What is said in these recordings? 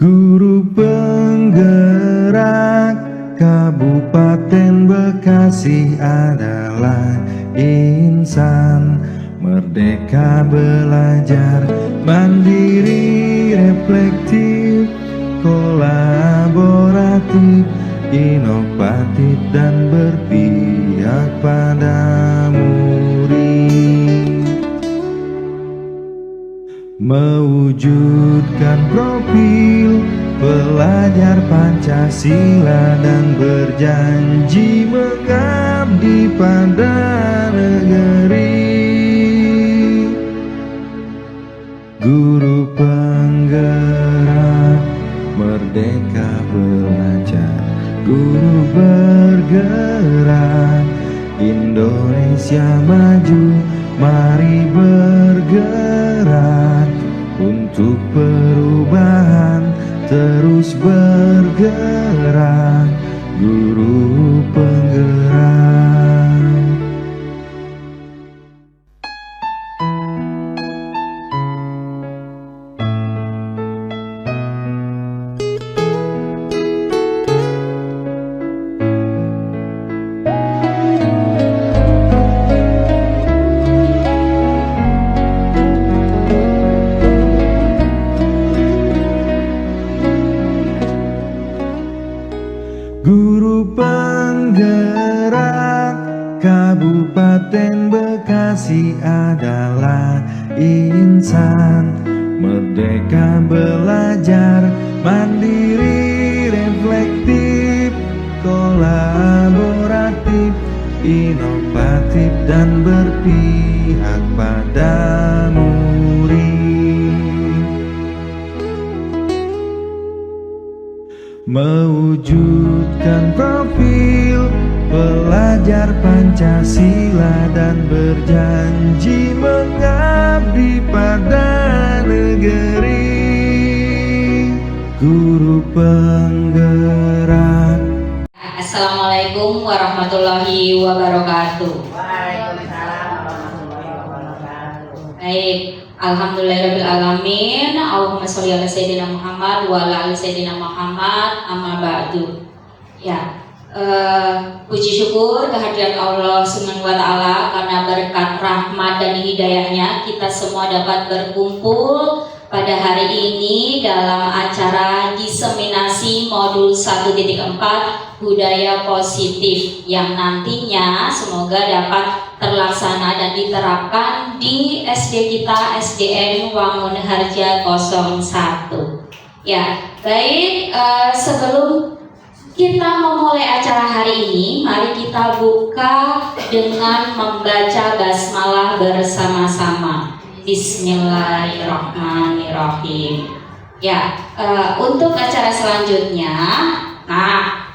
Guru penggerak Kabupaten Bekasi adalah insan merdeka belajar, mandiri, reflektif, kolaboratif, inovatif dan berpihak pada murid. Mewujudkan profil pelajar Pancasila dan berjanji mengabdi pada negeri. Guru penggerak merdeka belajar, guru bergerak, Indonesia maju, mari bergerak untuk perubahan, terus bergerak, guru penggerak. Guru penggerak Kabupaten Bekasi adalah insan merdeka belajar, mandiri, reflektif, kolaboratif, inovatif dan berpihak pada murid. Mewujudkan profil pelajar Pancasila dan berjanji mengabdi pada negeri. Guru penggerak. Assalamualaikum warahmatullahi wabarakatuh. Waalaikumsalam warahmatullahi wabarakatuh. Baik, alhamdulillahirabbil alamin. Allahumma sholli ala sayyidina Muhammad wa ala ali sayyidina Muhammad, amma ba'du. Ya, puji syukur kehadirat Allah Subhanahu wa taala karena berkat rahmat dan hidayahnya kita semua dapat berkumpul pada hari ini dalam acara diseminasi modul 1.4 budaya positif yang nantinya semoga dapat terlaksana dan diterapkan di SD kita, SDN Wangun Harja 01. Ya, baik, sebelum kita memulai acara hari ini, mari kita buka dengan membaca basmalah bersama-sama. Bismillahirrahmanirrahim. Ya, untuk acara selanjutnya, nah,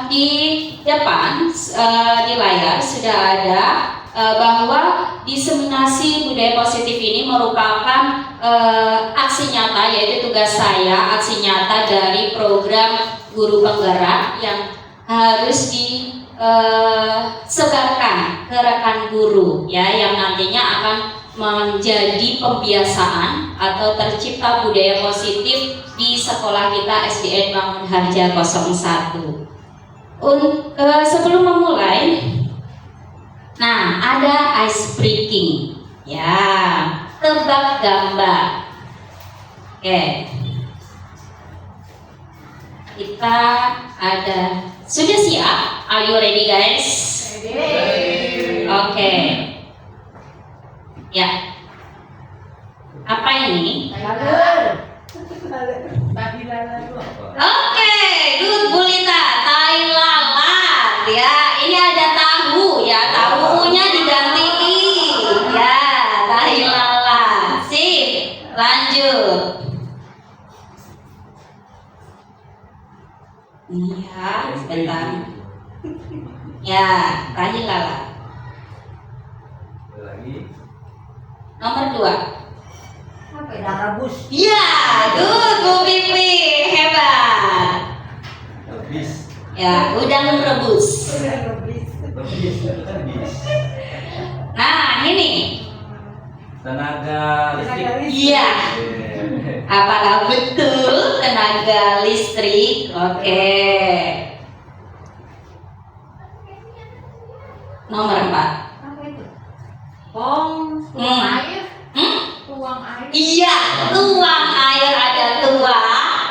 di depan di layar sudah ada bahwa diseminasi budaya positif ini merupakan aksi nyata, yaitu tugas saya, aksi nyata dari program guru penggerak yang harus disebarkan ke rekan guru, ya, yang nantinya akan menjadi pembiasaan atau tercipta budaya positif di sekolah kita SDN Wangun Harja 01. Sebelum memulai, nah, ada ice breaking, ya, tebak gambar. Oke, kita ada, sudah siap? Are you ready, guys? Ready. Oke. Ya. Apa ini? Oke, good Bu Lita. Tai lalat, ya. Ini ada tahu, ya. Tahunya digantiin, ya. Tai lalat. Sip. Lanjut. Iya, sebentar. Ya, tai lalat. Lagi. Nomor 2. Apa ya? Rebus. Iya, good Bu Pipi, hebat. Habis. Ya, udang rebus. Habis itu kan bis. Nah, ini. Tenaga listrik. Iya. Apakah betul tenaga listrik. Oke. Nomor 4. Apa itu? Tuang air. Tuang air. Iya, tuang air, ada tua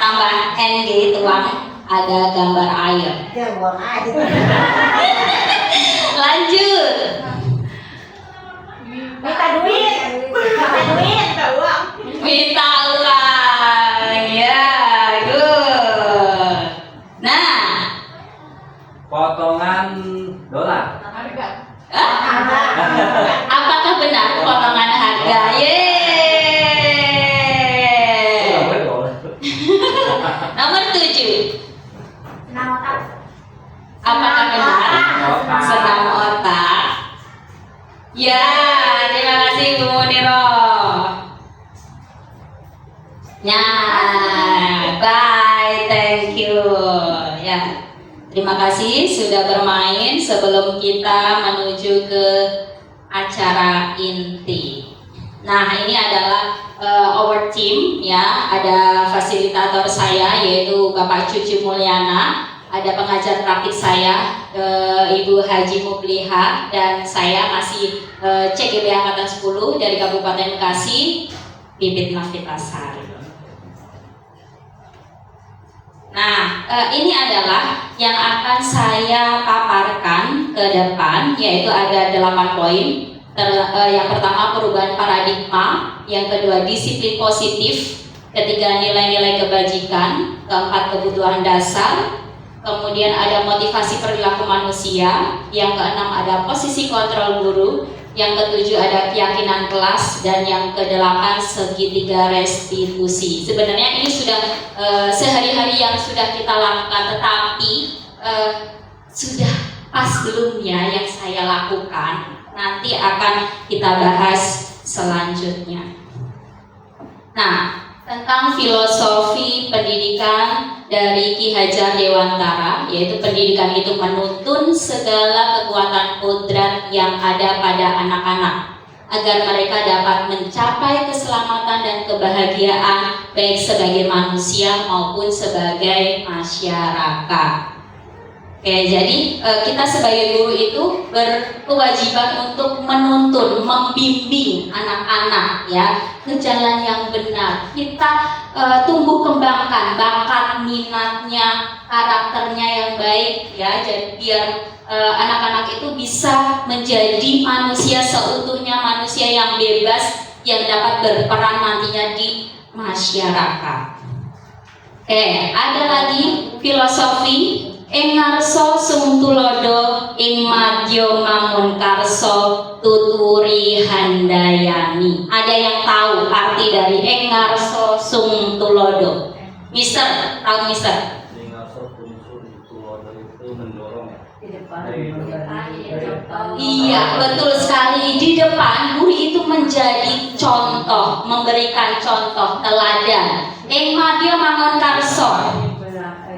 tambah ng, tuang, ada gambar air. Ya, tuang air. Lanjut. Minta duit. Minta uang. Minta uang. Ya, good. Nah, Potongan dolar. Harga. apakah benar potongan harga? Yeay. Nomor 7. Senam otak. Apakah benar? Otak. Senam otak. Ya, terima kasih Bu Muniro. Ya, bye, thank you. Ya, terima kasih sudah bermain. Sebelum kita menuju ke acara inti. Nah, ini adalah our team ya. Ada fasilitator saya yaitu Bapak Cucu Mulyana, ada pengajar praktik saya Ibu Haji Mubliha, dan saya masih CGB Angkatan 10 dari Kabupaten Bekasi, Bibit Nafitasari. Nah, ini adalah yang akan saya paparkan ke depan, yaitu ada 8 poin. Yang pertama perubahan paradigma, yang kedua disiplin positif, ketiga nilai-nilai kebajikan, keempat kebutuhan dasar, kemudian ada motivasi perilaku manusia, yang keenam ada posisi kontrol guru, yang ketujuh ada keyakinan kelas, dan yang kedelapan segitiga restitusi. Sebenarnya ini sudah sehari-hari yang sudah kita lakukan, tetapi sudah pas belumnya yang saya lakukan. Nanti akan kita bahas selanjutnya. Nah, tentang filosofi pendidikan dari Ki Hajar Dewantara, yaitu pendidikan itu menuntun segala kekuatan kodrat yang ada pada anak-anak agar mereka dapat mencapai keselamatan dan kebahagiaan baik sebagai manusia maupun sebagai masyarakat. Oke, jadi kita sebagai guru itu berkewajiban untuk menuntun, membimbing anak-anak ya ke jalan yang benar. Kita tumbuh kembangkan bakat, minatnya, karakternya yang baik ya, jadi biar anak-anak itu bisa menjadi manusia seutuhnya, manusia yang bebas yang dapat berperan nantinya di masyarakat. Oke, ada lagi filosofi Engarso sungtulodo ing madya mangun karso tuturi handayani. Ada yang tahu arti dari Engarso sungtulodo? Mister, tahu Mister? Engarso sungtulodo itu mendorong ya. Di depan. Iya, betul sekali. Di depan guru itu menjadi contoh, memberikan contoh teladan. Ing madya mangun karso.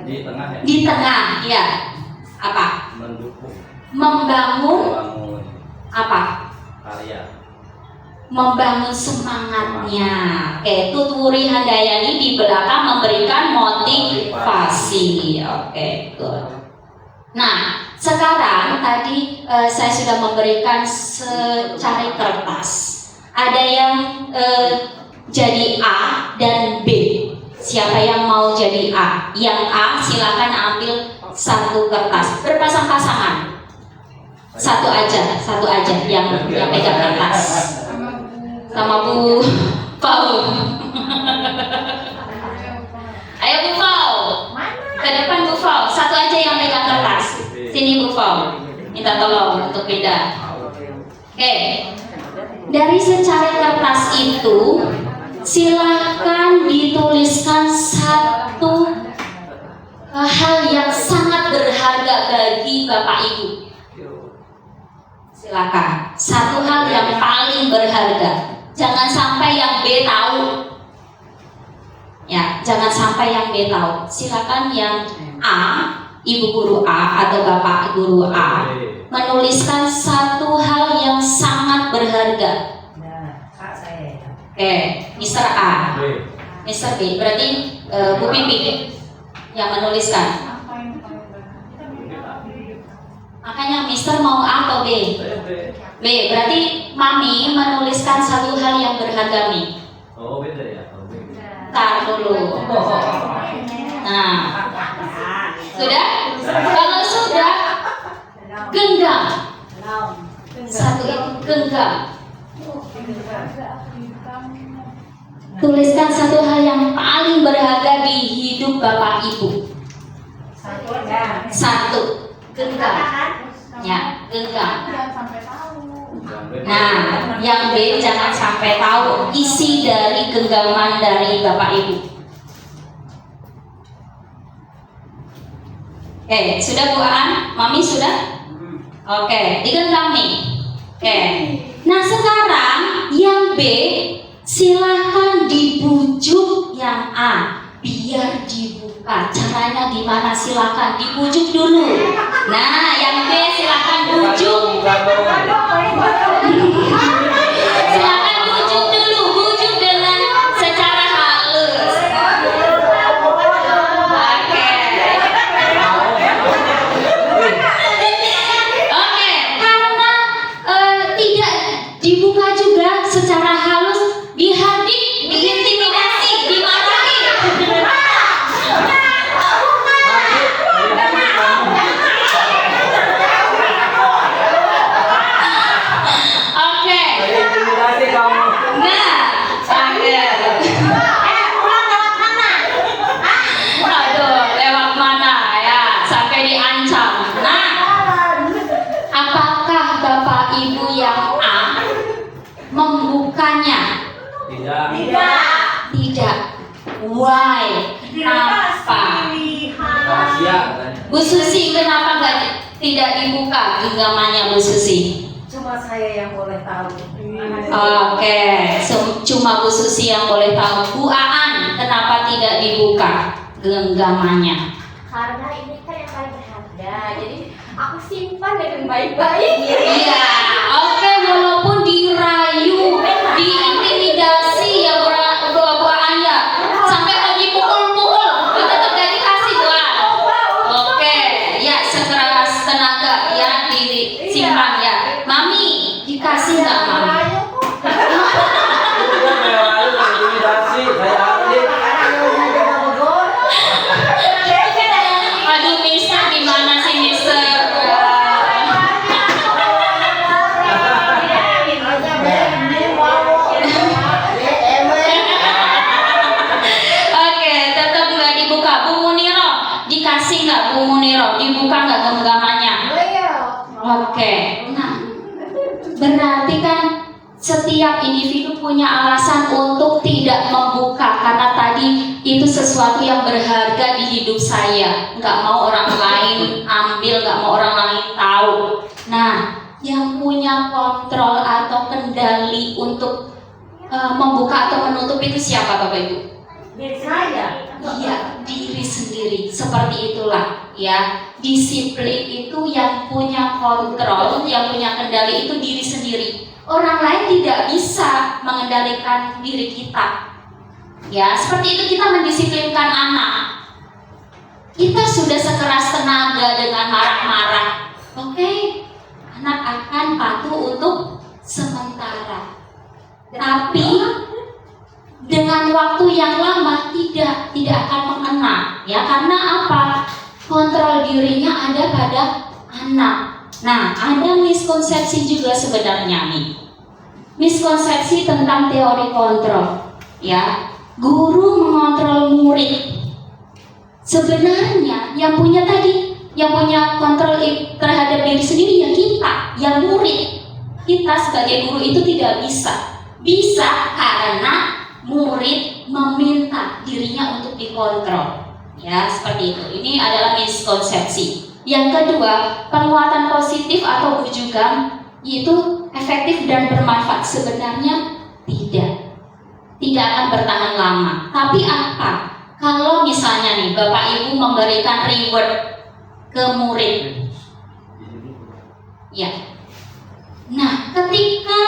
Di tengah ya. Di tengah, ya. Apa? Mendukung. Membangun apa? Karya. Membangun semangatnya. Oke, tuturi handayani di belakang memberikan motivasi. Oke, good. Nah, sekarang tadi saya sudah memberikan secari kertas. Ada yang jadi A dan B. Siapa yang mau jadi A? Yang A silakan ambil satu kertas. Berpasang-pasangan. Satu aja yang pegang kertas. Sama Bu Paul. Ayo Bu Paul. Ke depan Bu Paul. Satu aja yang pegang kertas. Sini Bu Paul. Minta tolong untuk beda. Oke. Dari secari kertas itu silakan dituliskan satu hal yang sangat berharga bagi Bapak Ibu. Silakan, satu hal yang paling berharga. Jangan sampai yang B tahu. Ya, jangan sampai yang B tahu. Silakan yang A, Ibu guru A atau Bapak guru A menuliskan satu hal yang sangat berharga. Nah, Kak saya. Mister A. Mr. B. Berarti Bu Pipi yang menuliskan. Makanya Mister mau A atau B? B. Berarti Mami menuliskan satu hal yang berharga Mi. Oh beda ya. Oh, beda. Tar dulu. Nah, sudah? Kalau sudah, genggam. Satu itu genggam. Tuliskan satu hal yang paling berharga di hidup Bapak Ibu. Satu, genggam. Ya, genggam. Nah, yang B jangan sampai tahu isi dari genggaman dari Bapak Ibu. Oke, sudah Bu Aan? Mami sudah? Oke, digenggam nih. Oke. Nah, sekarang yang B silahkan dibujuk yang A biar dibuka. Caranya gimana? Silahkan dibujuk dulu. Nah, yang B silahkan bujuk. Silahkan bujuk dulu, bujuk dengan secara halus. Oke, karena tidak dibuka juga secara halus, dihardik, diintimidasi, dimarahi. Oke. Nah, aduh, lewat mana ya? Sampai diancam. Nah, apakah Bapak Ibu yang A membukanya? Tidak. Why? Kenapa? Rahasia katanya. Bu Susi, kenapa tidak dibuka genggamannya Bu Susi? Cuma saya yang boleh tahu. Oke, cuma Bu Susi yang boleh tahu. Bu Aan, kenapa tidak dibuka genggamannya? Karena ini kan yang paling berharga. Jadi aku simpan dengan baik-baik. Iya, oke, walaupun dirayu, diintimidasi ya Bu Aan ya, sampai mau dipukul-pukul, tetap gak dikasih Bu Aan. Oke, ya sekeras tenaga ya disimpan ya. Mami, dikasih nggak Mami? Aduh, Mister, gimana sih Mister? Oke, tetap nggak dibuka. Bu Muniro, dikasih nggak Bu Muniro? Dibuka nggak genggamannya? Oke, nah berarti kan setiap individu punya alasan untuk tidak membuka karena tadi itu sesuatu yang berharga di hidup saya, nggak mau orang lain ambil, nggak mau orang lain tahu. Nah, yang punya kontrol atau kendali untuk membuka atau menutup itu siapa Bapak Ibu? Diri saya. Iya, diri sendiri. Seperti itulah ya. Disiplin itu yang punya kontrol, yang punya kendali itu diri sendiri. Orang lain tidak bisa mengendalikan diri kita. Ya, seperti itu kita mendisiplinkan anak. Kita sudah sekeras tenaga dengan marah-marah. Oke, anak akan patuh untuk sementara. Tapi dengan waktu yang lama tidak akan mengena, ya, karena apa? Kontrol dirinya ada pada anak. Nah, ada miskonsepsi juga sebenarnya nih. Miskonsepsi tentang teori kontrol, ya. Guru mengontrol murid. Sebenarnya yang punya kontrol terhadap diri sendiri ya kita, yang murid. Kita sebagai guru itu tidak bisa. Bisa karena murid meminta dirinya untuk dikontrol. Ya, seperti itu. Ini adalah miskonsepsi. Yang kedua, penguatan positif atau bujukan itu efektif dan bermanfaat. Sebenarnya tidak akan bertahan lama. Tapi apa? Kalau misalnya nih Bapak Ibu memberikan reward ke murid, ya, Nah, ketika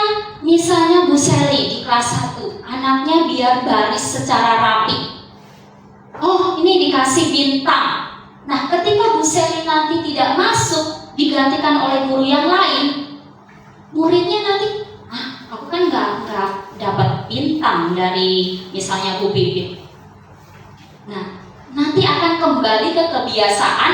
misalnya Bu Sally di kelas 1, anaknya biar baris secara rapi. Oh, ini dikasih bintang. Nah, ketika Bu Sally nanti tidak masuk, digantikan oleh guru yang lain, muridnya nanti, aku kan nggak dapat bintang dari misalnya Bu Bibit. Nah, nanti akan kembali ke kebiasaan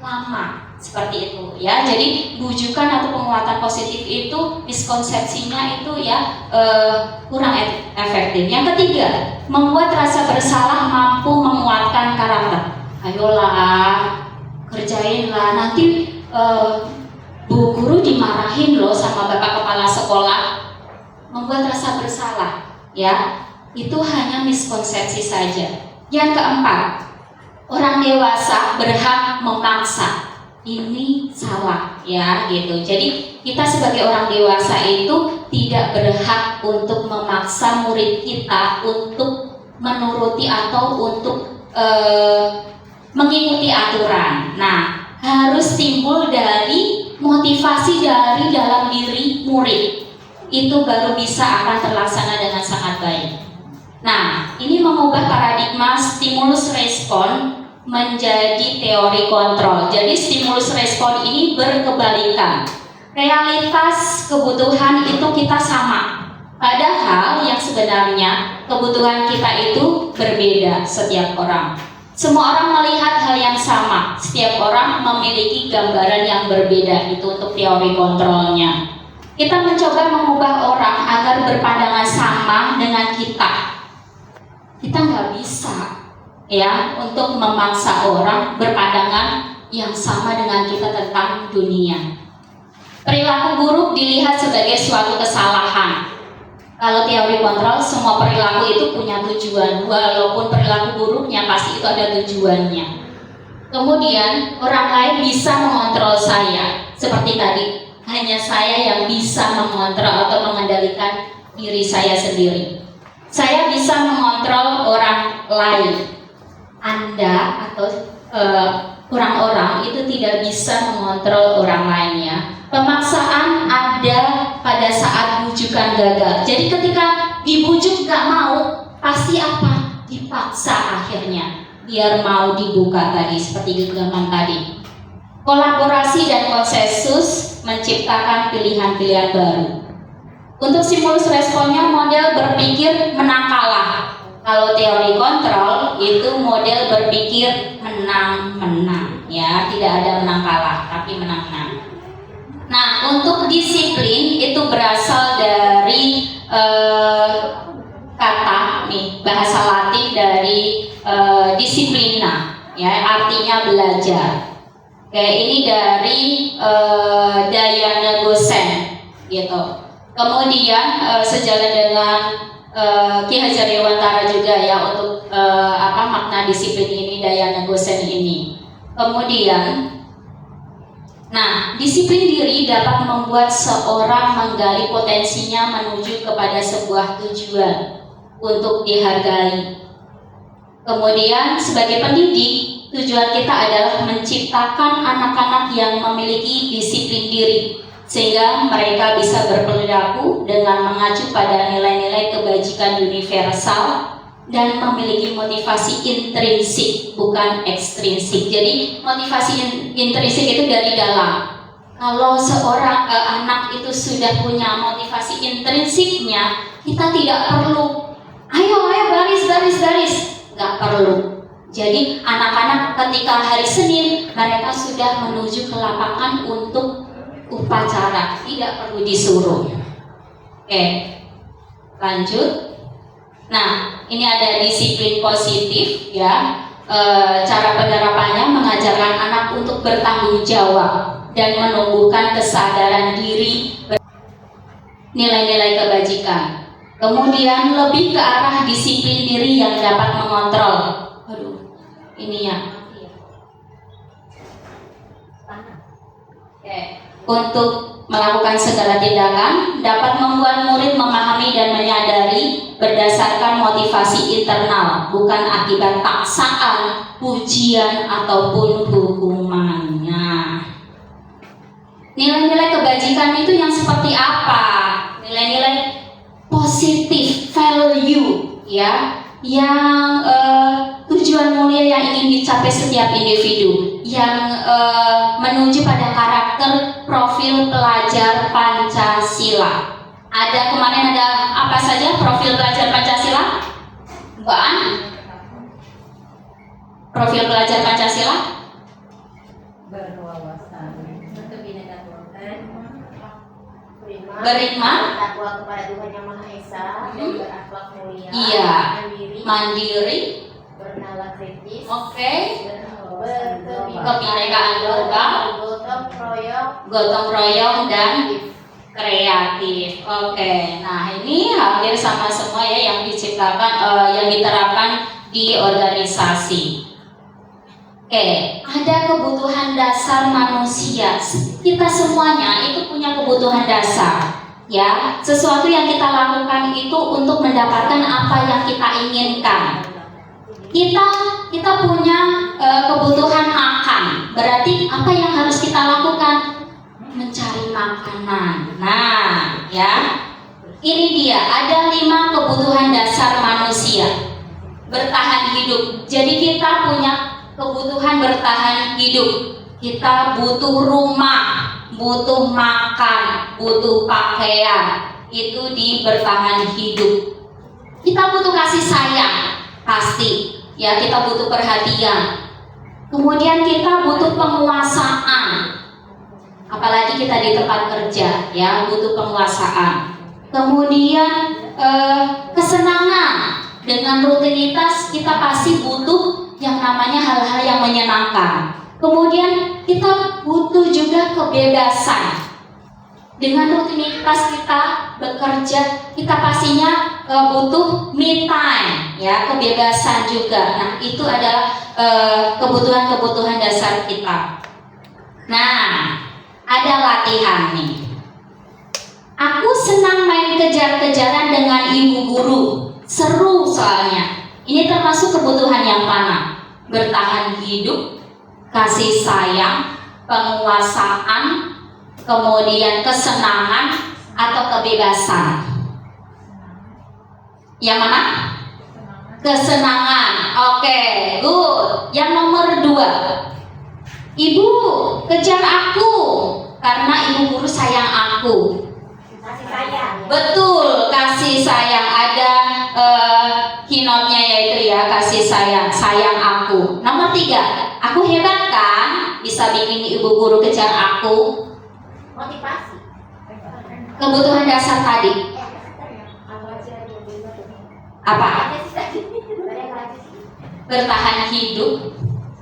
lama seperti itu ya. Jadi bujukan atau penguatan positif itu miskonsepsinya itu ya kurang efektif. Yang ketiga, membuat rasa bersalah mampu menguatkan karakter. Ayolah, kerjainlah, nanti Bu guru dimarahin loh sama Bapak Kepala Sekolah. Membuat rasa bersalah ya, itu hanya miskonsepsi saja. Yang keempat, orang dewasa berhak memaksa. Ini salah ya gitu. Jadi kita sebagai orang dewasa itu tidak berhak untuk memaksa murid kita untuk menuruti atau untuk mengikuti aturan. Nah, harus timbul dari motivasi dari dalam diri murid. Itu baru bisa akan terlaksana dengan sangat baik. Nah, ini mengubah paradigma stimulus respon menjadi teori kontrol. Jadi stimulus respon ini berkebalikan. Realitas kebutuhan itu kita sama. Padahal yang sebenarnya kebutuhan kita itu berbeda setiap orang. Semua orang melihat hal yang sama. Setiap orang memiliki gambaran yang berbeda. Itu untuk teori kontrolnya. Kita mencoba mengubah orang agar berpandangan sama dengan kita. Kita nggak bisa ya untuk memaksa orang berpandangan yang sama dengan kita tentang dunia. Perilaku buruk dilihat sebagai suatu kesalahan. Kalau teori kontrol, semua perilaku itu punya tujuan, walaupun perilaku buruknya pasti itu ada tujuannya. Kemudian orang lain bisa mengontrol saya, seperti tadi, hanya saya yang bisa mengontrol atau mengendalikan diri saya sendiri. Saya bisa mengontrol orang lain. Anda atau orang-orang itu tidak bisa mengontrol orang lainnya. Pemaksaan ada pada saat bujukan gagal. Jadi ketika dibujuk gak mau, pasti apa? Dipaksa akhirnya biar mau dibuka tadi seperti genggaman tadi. Kolaborasi dan konsensus menciptakan pilihan-pilihan baru. Untuk stimulus responnya model berpikir menang kalah. Kalau teori kontrol itu model berpikir menang-menang ya, tidak ada menang kalah tapi menang-menang. Nah, untuk disiplin itu berasal dari kata nih bahasa Latin dari disiplina ya, artinya belajar. Kayak ini dari Diana Gosen gitu. Kemudian sejalan dengan Ki Hajar Dewantara juga ya untuk makna disiplin ini Diana Gosen ini. Kemudian, nah disiplin diri dapat membuat seorang menggali potensinya menuju kepada sebuah tujuan untuk dihargai. Kemudian sebagai pendidik, tujuan kita adalah menciptakan anak-anak yang memiliki disiplin diri, sehingga mereka bisa berperilaku dengan mengacu pada nilai-nilai kebajikan universal dan memiliki motivasi intrinsik bukan ekstrinsik. Jadi motivasi intrinsik itu dari dalam. Kalau seorang anak itu sudah punya motivasi intrinsiknya, kita tidak perlu ayo baris, nggak perlu. Jadi anak-anak ketika hari Senin mereka sudah menuju ke lapangan untuk upacara, tidak perlu disuruh. Oke, lanjut. Nah, ini ada disiplin positif ya. Cara penerapannya mengajarkan anak untuk bertanggung jawab dan menumbuhkan kesadaran diri, nilai-nilai kebajikan. Kemudian lebih ke arah disiplin diri yang dapat mengontrol. Aduh, ini ya. Oke. Untuk melakukan segala tindakan dapat membuat murid memahami dan menyadari berdasarkan motivasi internal, bukan akibat paksaan, pujian ataupun hukumannya. Nilai-nilai kebajikan bagikan itu yang seperti apa? Nilai-nilai positif, value, ya, yang tujuan mulia yang ingin dicapai setiap individu, yang menuju pada karakter profil pelajar Pancasila. Ada kemarin ada apa saja profil pelajar Pancasila? Mbak An? Profil pelajar Pancasila? Berwawasan, berkebinekaan, beriman, bertakwa kepada Tuhan Yang Maha Esa, dan berakhlak mulia, iya, mandiri, mandiri, bernalar kritis, oke, kebinekaan global, gotong royong, dan kreatif. Oke, nah ini hampir sama semua ya yang diciptakan, yang diterapkan di organisasi. Oke, ada kebutuhan dasar manusia. Kita semuanya itu punya kebutuhan dasar, ya. Sesuatu yang kita lakukan itu untuk mendapatkan apa yang kita inginkan. Kita punya kebutuhan makan. Berarti apa yang harus kita lakukan? Mencari makanan. Nah, ya. Ini dia, ada 5 kebutuhan dasar manusia. Bertahan hidup. Jadi kita punya kebutuhan bertahan hidup. Kita butuh rumah, butuh makan, butuh pakaian. Itu di bertahan hidup. Kita butuh kasih sayang, pasti. Ya, kita butuh perhatian. Kemudian kita butuh penguasaan. Apalagi kita di tempat kerja, ya, butuh penguasaan. Kemudian kesenangan. Dengan rutinitas kita pasti butuh yang namanya hal-hal yang menyenangkan. Kemudian kita butuh juga kebebasan. Dengan rutinitas kita bekerja, kita pastinya butuh me time, ya, kebebasan juga. Nah, itu adalah kebutuhan-kebutuhan dasar kita. Nah, ada latihan nih. Aku senang main kejar-kejaran dengan ibu guru. Seru soalnya. Ini termasuk kebutuhan yang mana? Bertahan hidup, kasih sayang, penguasaan, kemudian kesenangan atau kebebasan. Yang mana? Kesenangan. Oke, good. Yang nomor 2. Ibu, kejar aku karena ibu guru sayang aku. kasih sayang. Betul, kasih sayang. Ada keynote-nya yaitu ya, kasih sayang, sayang aku. Nomor 3, aku hebat kan? Bisa bikin ibu guru kejar aku. Motivasi. Kebutuhan dasar tadi apa? Bertahan hidup,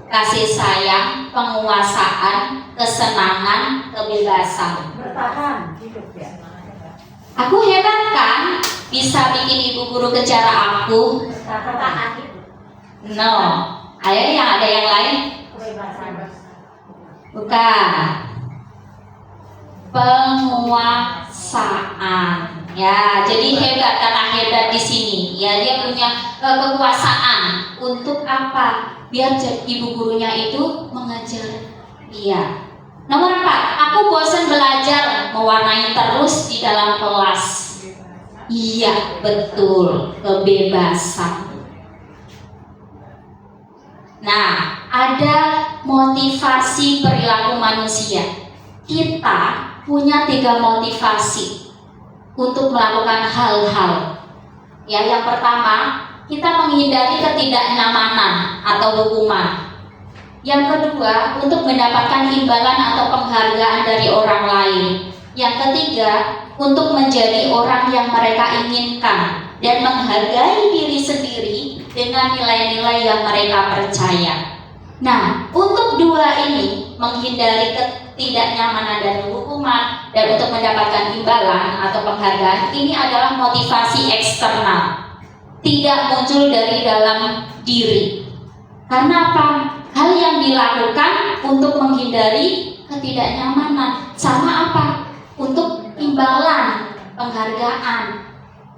kasih sayang, penguasaan, kesenangan, kebebasan. Bertahan hidup ya. Aku hebat kan? Bisa bikin ibu guru kejar aku. Bertahan hidup. No. Ayo yang ada yang lain? Kebebasan. Bukan. Penguasaan. Ya, jadi hebat, karena hebat di sini. Ya, dia punya kekuasaan. Untuk apa? Biar ibu gurunya itu mengajar dia. Nomor 4, aku bosan belajar, mewarnai terus di dalam kelas. Iya, betul, kebebasan. Nah, ada motivasi perilaku manusia. Kita punya 3 motivasi untuk melakukan hal-hal. Ya, yang pertama, kita menghindari ketidaknyamanan atau hukuman. Yang kedua, untuk mendapatkan imbalan atau penghargaan dari orang lain. Yang ketiga, untuk menjadi orang yang mereka inginkan dan menghargai diri sendiri dengan nilai-nilai yang mereka percaya. Nah, untuk 2 ini, menghindari ketidaknyamanan dan hukuman dan untuk mendapatkan imbalan atau penghargaan, ini adalah motivasi eksternal, tidak muncul dari dalam diri. Karena apa? Hal yang dilakukan untuk menghindari ketidaknyamanan. Sama apa? Untuk imbalan, penghargaan.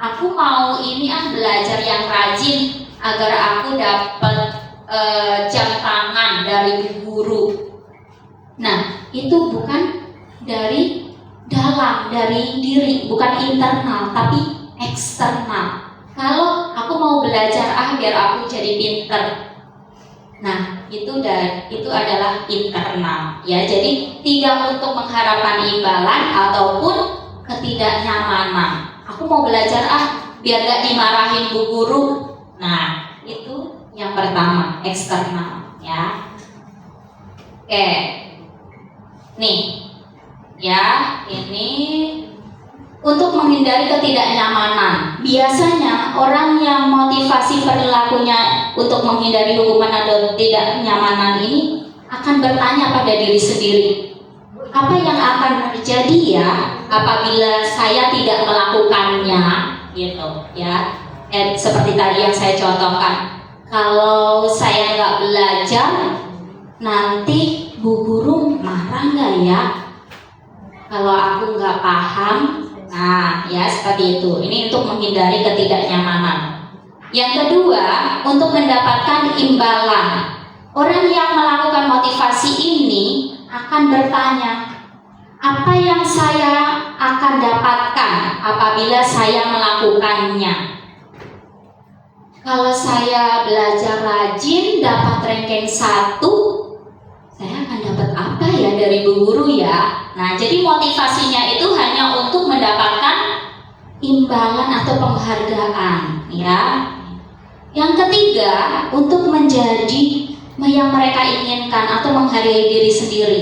Aku mau ini belajar yang rajin agar aku dapat jam tangan dari guru. Nah, itu bukan dari dalam dalam dari diri, bukan internal tapi eksternal. Kalau aku mau belajar biar aku jadi pinter, nah itu adalah internal ya. Jadi tidak untuk mengharapkan imbalan ataupun ketidaknyamanan. Aku mau belajar biar gak dimarahin bu guru. Nah itu yang pertama, eksternal ya. Oke, nih ya, ini untuk menghindari ketidaknyamanan. Biasanya orang yang motivasi perilakunya untuk menghindari hukuman atau ketidaknyamanan ini akan bertanya pada diri sendiri, apa yang akan terjadi ya apabila saya tidak melakukannya, gitu ya. Seperti tadi yang saya contohkan, kalau saya nggak belajar, nanti bu guru marah nggak ya? Kalau aku nggak paham, nah ya seperti itu. Ini untuk menghindari ketidaknyamanan. Yang kedua, untuk mendapatkan imbalan. Orang yang melakukan motivasi ini akan bertanya, apa yang saya akan dapatkan apabila saya melakukannya? Kalau saya belajar rajin, dapat ranking 1, saya akan dapat apa ya dari bu guru ya? Nah, jadi motivasinya itu hanya untuk mendapatkan imbalan atau penghargaan ya. Yang ketiga, untuk menjadi yang mereka inginkan atau menghargai diri sendiri.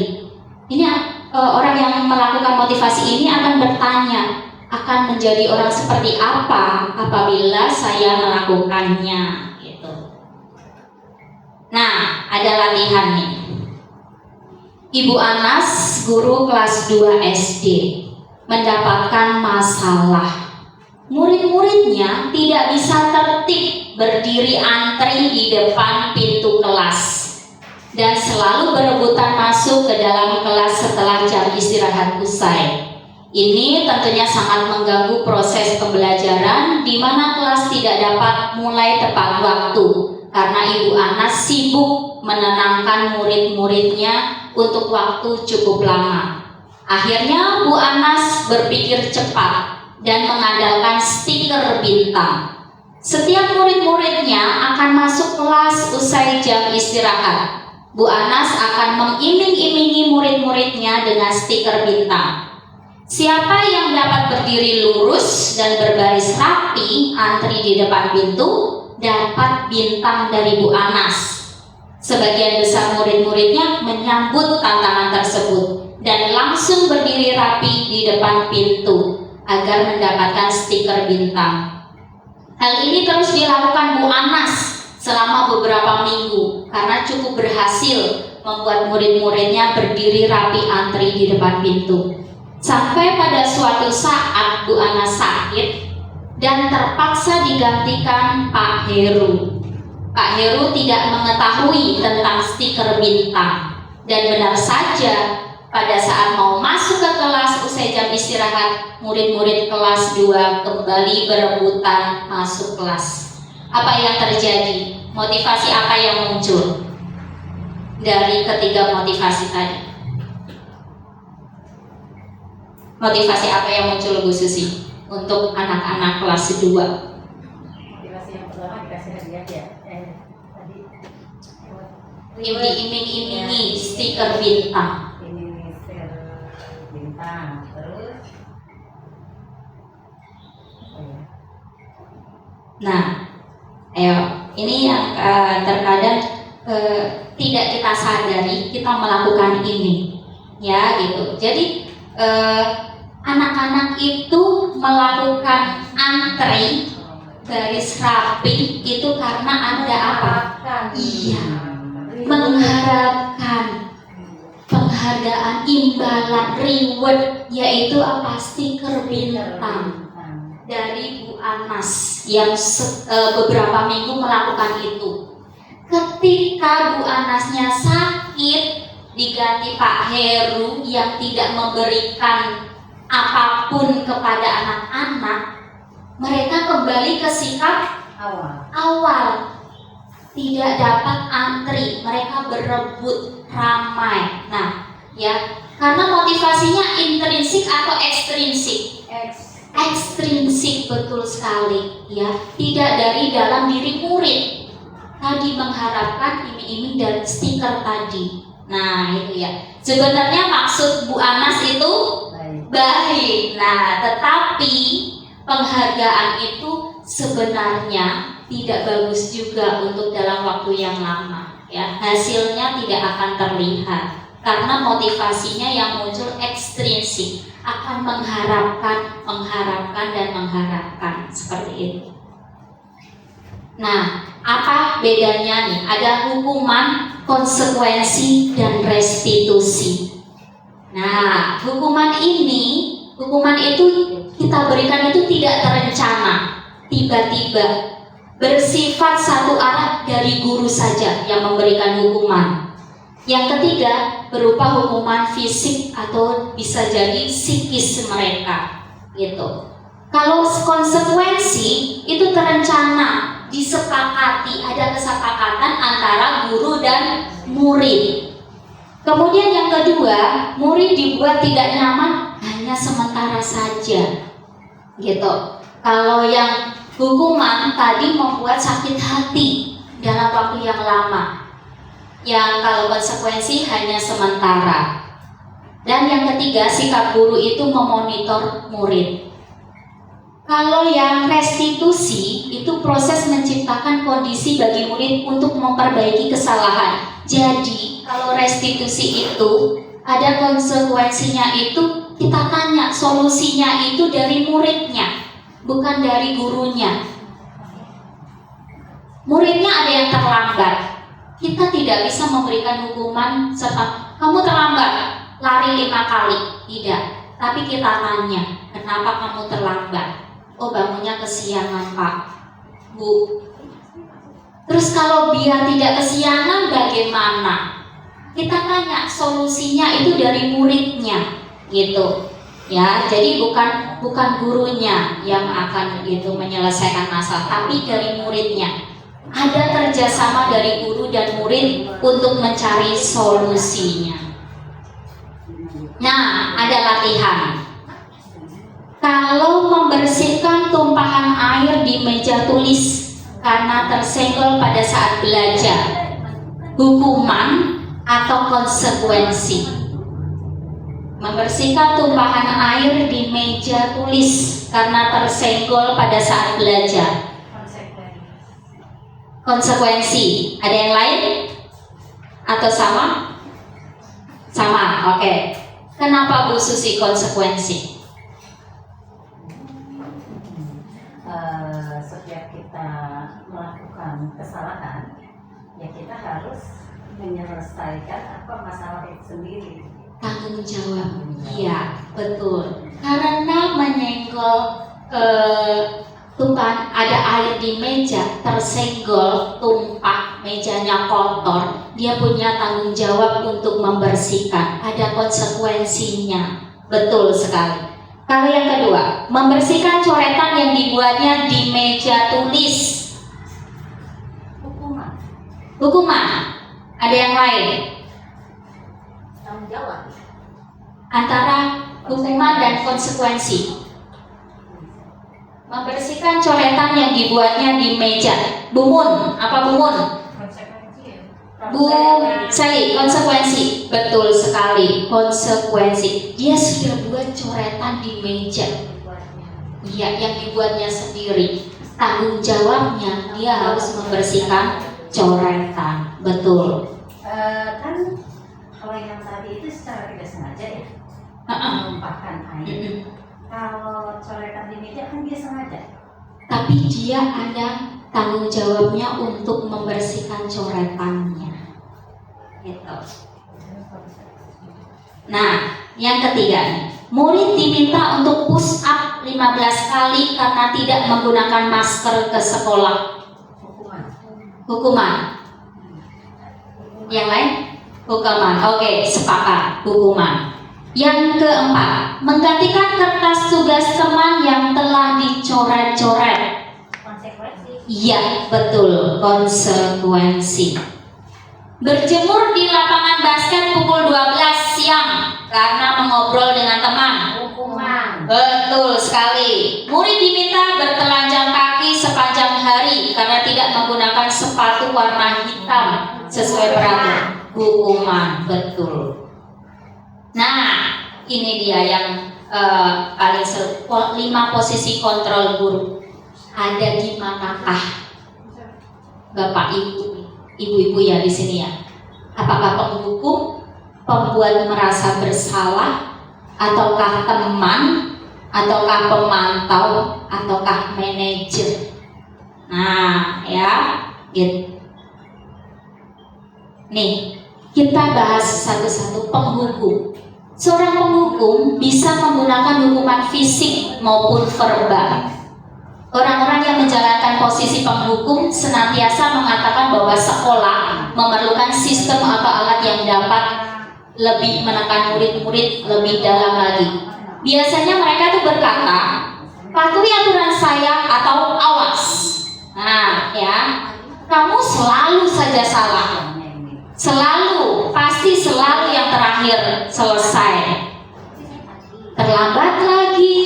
Ini orang yang melakukan motivasi ini akan bertanya, akan menjadi orang seperti apa apabila saya melakukannya gitu. Nah, ada latihan nih. Ibu Anas, guru kelas 2 SD, mendapatkan masalah. Murid-muridnya tidak bisa tertib berdiri antri di depan pintu kelas dan selalu berebutan masuk ke dalam kelas setelah jam istirahat usai. Ini tentunya sangat mengganggu proses pembelajaran di mana kelas tidak dapat mulai tepat waktu karena Ibu Anas sibuk menenangkan murid-muridnya untuk waktu cukup lama. Akhirnya Bu Anas berpikir cepat dan mengandalkan stiker bintang. Setiap murid-muridnya akan masuk kelas usai jam istirahat. Bu Anas akan mengiming-imingi murid-muridnya dengan stiker bintang. Siapa yang dapat berdiri lurus dan berbaris rapi antri di depan pintu dapat bintang dari Bu Anas. Sebagian besar murid-muridnya menyambut tantangan tersebut dan langsung berdiri rapi di depan pintu agar mendapatkan stiker bintang. Hal ini terus dilakukan Bu Anas selama beberapa minggu karena cukup berhasil membuat murid-muridnya berdiri rapi antri di depan pintu. Sampai pada suatu saat Bu Anas sakit dan terpaksa digantikan Pak Heru. Pak Heru tidak mengetahui tentang stiker bintang dan benar saja pada saat mau masuk ke kelas usai jam istirahat, murid-murid kelas 2 kembali berebutan masuk kelas. Apa yang terjadi? Motivasi apa yang muncul dari ketiga motivasi tadi? Motivasi apa yang muncul Bu Susi untuk anak-anak kelas 2? Motivasi yang pertama dikasih hadiah ya. Diiming-imingi stiker bintang. Ini stiker bintang. Terus Nah, ayo, ini yang terkadang tidak kita sadari kita melakukan ini, ya gitu. Jadi anak-anak itu melakukan antri garis rapi itu karena ada apa? Iya. Mengharapkan penghargaan, imbalan, reward, yaitu apa? Stiker bintang dari Bu Anas yang beberapa minggu melakukan itu. Ketika Bu Anasnya sakit, diganti Pak Heru yang tidak memberikan apapun kepada anak-anak, mereka kembali ke sikap awal. Tidak dapat antri, mereka berebut ramai. Nah, ya. Karena motivasinya intrinsik atau ekstrinsik? Ekstrinsik, betul sekali, ya. Tidak dari dalam diri murid. Tadi mengharapkan iming-iming dan stiker tadi. Nah, itu ya. Sebenarnya maksud Bu Anas itu baik. Nah, tetapi penghargaan itu sebenarnya tidak bagus juga untuk dalam waktu yang lama, ya. Hasilnya tidak akan terlihat karena motivasinya yang muncul ekstrinsik, akan mengharapkan dan mengharapkan seperti itu. Nah, apa bedanya nih? Ada hukuman, konsekuensi, dan restitusi. Nah, hukuman itu kita berikan itu tidak terencana, tiba-tiba, bersifat satu arah dari guru saja yang memberikan hukuman. Yang ketiga, berupa hukuman fisik atau bisa jadi psikis mereka, gitu. Kalau konsekuensi itu terencana, disepakati, ada kesepakatan antara guru dan murid. Kemudian yang kedua, murid dibuat tidak nyaman hanya sementara saja, gitu. Kalau yang hukuman tadi membuat sakit hati dalam waktu yang lama. Yang kalau konsekuensi hanya sementara. Dan yang ketiga, sikap guru itu memonitor murid. Kalau yang restitusi itu proses menciptakan kondisi bagi murid untuk memperbaiki kesalahan. Jadi kalau restitusi itu ada konsekuensinya, itu kita tanya solusinya itu dari muridnya, bukan dari gurunya. Muridnya ada yang terlambat, kita tidak bisa memberikan hukuman serta kamu terlambat lari 5 kali, tidak. Tapi kita tanya, kenapa kamu terlambat? Oh, bangunnya kesiangan Pak, Bu. Terus kalau biar tidak kesiangan bagaimana? Kita tanya solusinya itu dari muridnya, gitu. Ya, jadi bukan gurunya yang akan itu menyelesaikan masalah, tapi dari muridnya. Ada kerjasama dari guru dan murid untuk mencari solusinya. Nah, ada latihan. Kalau membersihkan tumpahan air di meja tulis karena tersenggol pada saat belajar, hukuman atau konsekuensi? Membersihkan tumpahan air di meja tulis karena tersenggol pada saat belajar, konsekuensi. Ada yang lain? Atau sama? Sama, oke. Kenapa Bu Susi konsekuensi? Setiap kita melakukan kesalahan, ya kita harus menyelesaikan apa masalah itu sendiri. Tanggung jawab. Iya, betul. Karena menyenggol tumpahan, ada air di meja, tersenggol, tumpah, mejanya kotor, dia punya tanggung jawab untuk membersihkan. Ada konsekuensinya. Betul sekali. Kalau yang kedua, membersihkan coretan yang dibuatnya di meja tulis, hukuman. Ada yang lain? Tanggung jawab. Antara hukuman dan konsekuensi. Membersihkan coretan yang dibuatnya di meja. Bumun, apa Bumun? Bu Sally, konsekuensi. Betul sekali, konsekuensi. Dia sudah buat coretan di meja. Iya, yang dibuatnya sendiri. Tanggung jawabnya dia harus membersihkan coretan. Betul. Kan kalau yang tadi itu secara tidak sengaja ya, menumpahkan air. Kalau coretan di meja kan dia sengaja. Tapi dia ada tanggung jawabnya untuk membersihkan coretannya. Gitu. Nah, yang ketiga, murid diminta untuk push up 15 kali karena tidak menggunakan masker ke sekolah. Hukuman. Yang lain? Hukuman. Oke, sepakat. Hukuman. Yang keempat, menggantikan kertas tugas teman yang telah dicoret-coret. Konsekuensi. Iya, betul, konsekuensi. Berjemur di lapangan basket pukul 12 siang Karena mengobrol dengan teman. Hukuman. Betul sekali. Murid diminta bertelanjang kaki sepanjang hari karena tidak menggunakan sepatu warna hitam sesuai peraturan. Hukuman, betul. Nah, ini dia yang paling 5 posisi kontrol guru. Ada di manakah Bapak Ibu, Ibu-ibu ya di sini ya? Apakah penghukum, pembuat merasa bersalah, ataukah teman, ataukah pemantau, ataukah manajer? Nah, ya, gitu. Nih, kita bahas satu-satu penghukum. Seorang penghukum bisa menggunakan hukuman fisik maupun verbal. Orang-orang yang menjalankan posisi penghukum senantiasa mengatakan bahwa sekolah memerlukan sistem atau alat yang dapat lebih menekan murid-murid lebih dalam lagi. Biasanya mereka tuh berkata, patuhi aturan saya atau awas. Nah, ya, kamu selalu saja salah. Selalu, pasti selalu yang terakhir selesai. Terlambat lagi.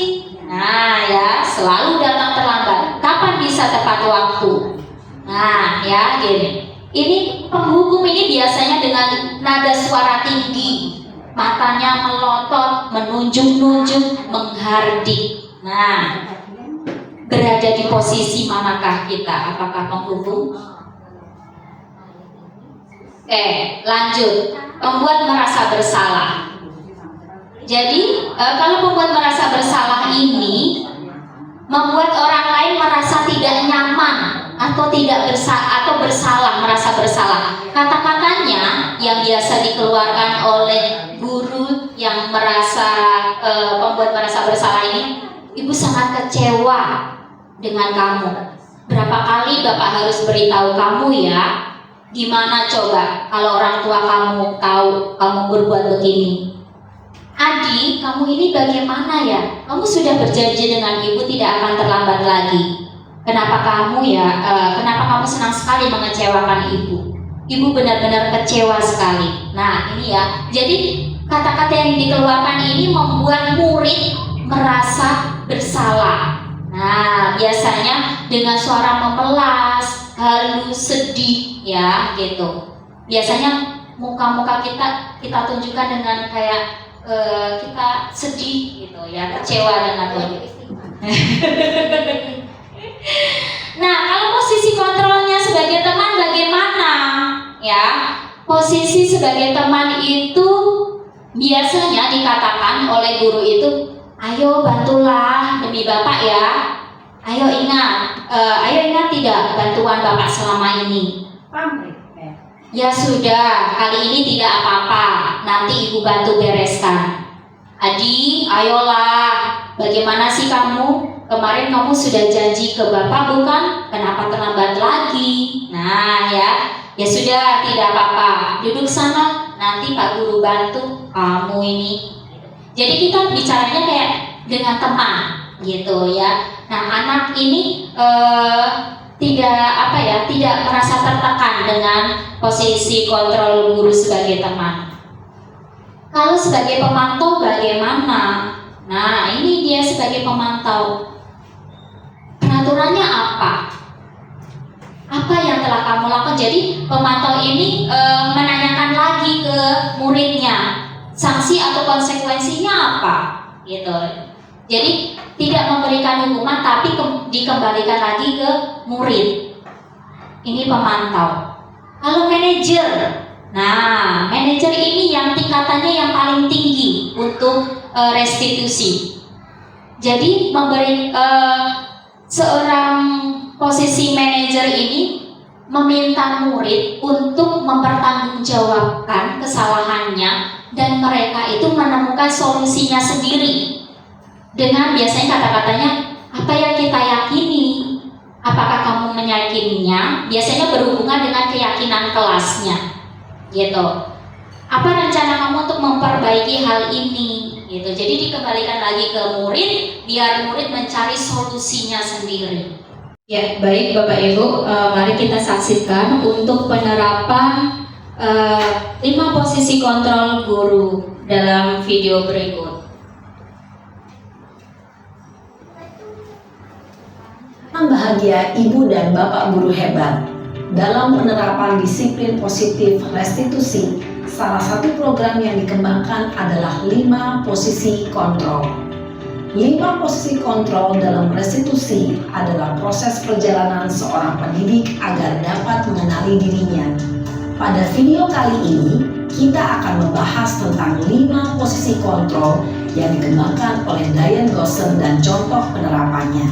Nah, ya, selalu datang terlambat. Kapan bisa tepat waktu? Nah, ya, gini. Ini penghukum ini biasanya dengan nada suara tinggi, matanya melotot, menunjuk-nunjuk, menghardik. Nah, berada di posisi manakah kita? Apakah penghukum? Lanjut. Membuat merasa bersalah. Jadi, kalau membuat merasa bersalah ini membuat orang lain merasa tidak nyaman atau bersalah, merasa bersalah. Kata-katanya yang biasa dikeluarkan oleh guru yang membuat merasa bersalah ini, ibu sangat kecewa dengan kamu. Berapa kali Bapak harus beritahu kamu ya? Gimana coba kalau orang tua kamu tahu kamu berbuat begini? Adi, kamu ini bagaimana ya? Kamu sudah berjanji dengan ibu tidak akan terlambat lagi. Kenapa kamu senang sekali mengecewakan ibu? Ibu benar-benar kecewa sekali. Nah, ini ya. Jadi kata-kata yang dikeluarkan ini membuat murid merasa bersalah. Nah, biasanya dengan suara memelas, halus, sedih, ya, gitu. Biasanya muka-muka kita tunjukkan dengan kayak kita sedih gitu ya, kecewa dengan Tuhan. Nah, kalau posisi kontrolnya sebagai teman bagaimana? Ya, posisi sebagai teman itu biasanya dikatakan oleh guru itu, ayo bantulah demi Bapak ya. Ayo ingat tidak bantuan Bapak selama ini. Ya sudah, kali ini tidak apa-apa, nanti ibu bantu bereskan. Adi, ayolah, bagaimana sih kamu? Kemarin kamu sudah janji ke Bapak bukan? Kenapa terlambat lagi? Nah ya sudah, tidak apa-apa, duduk sana, nanti Pak Guru bantu kamu ini. Jadi kita bicaranya kayak dengan teman gitu ya. Nah, anak ini tidak merasa tertekan dengan posisi kontrol guru sebagai teman. Kalau sebagai pemantau bagaimana? Nah, ini dia sebagai pemantau. Peraturannya apa? Apa yang telah kamu lakukan? Jadi pemantau ini menanyakan lagi ke muridnya, sanksi atau konsekuensinya apa? Gitu. Jadi tidak memberikan hukuman tapi dikembalikan lagi ke murid. Ini pemantau. Kalau manajer, nah manajer ini yang tingkatannya yang paling tinggi untuk restitusi. Jadi seorang posisi manajer ini meminta murid untuk mempertanggungjawabkan kesalahannya dan mereka itu menemukan solusinya sendiri. Dengan biasanya kata-katanya, apa yang kita yakini? Apakah kamu meyakininya? Biasanya berhubungan dengan keyakinan kelasnya, gitu. Apa rencana kamu untuk memperbaiki hal ini? Gitu. Jadi dikembalikan lagi ke murid, biar murid mencari solusinya sendiri. Ya, baik Bapak Ibu, mari kita saksikan untuk penerapan 5 posisi kontrol guru. dalam video berikut. Bahagia Ibu dan Bapak Guru hebat. Dalam penerapan disiplin positif restitusi, salah satu program yang dikembangkan adalah 5 posisi kontrol. 5 posisi kontrol dalam restitusi adalah proses perjalanan seorang pendidik agar dapat mengenali dirinya. Pada video kali ini, kita akan membahas tentang 5 posisi kontrol yang dikembangkan oleh Diane Goshen dan contoh penerapannya.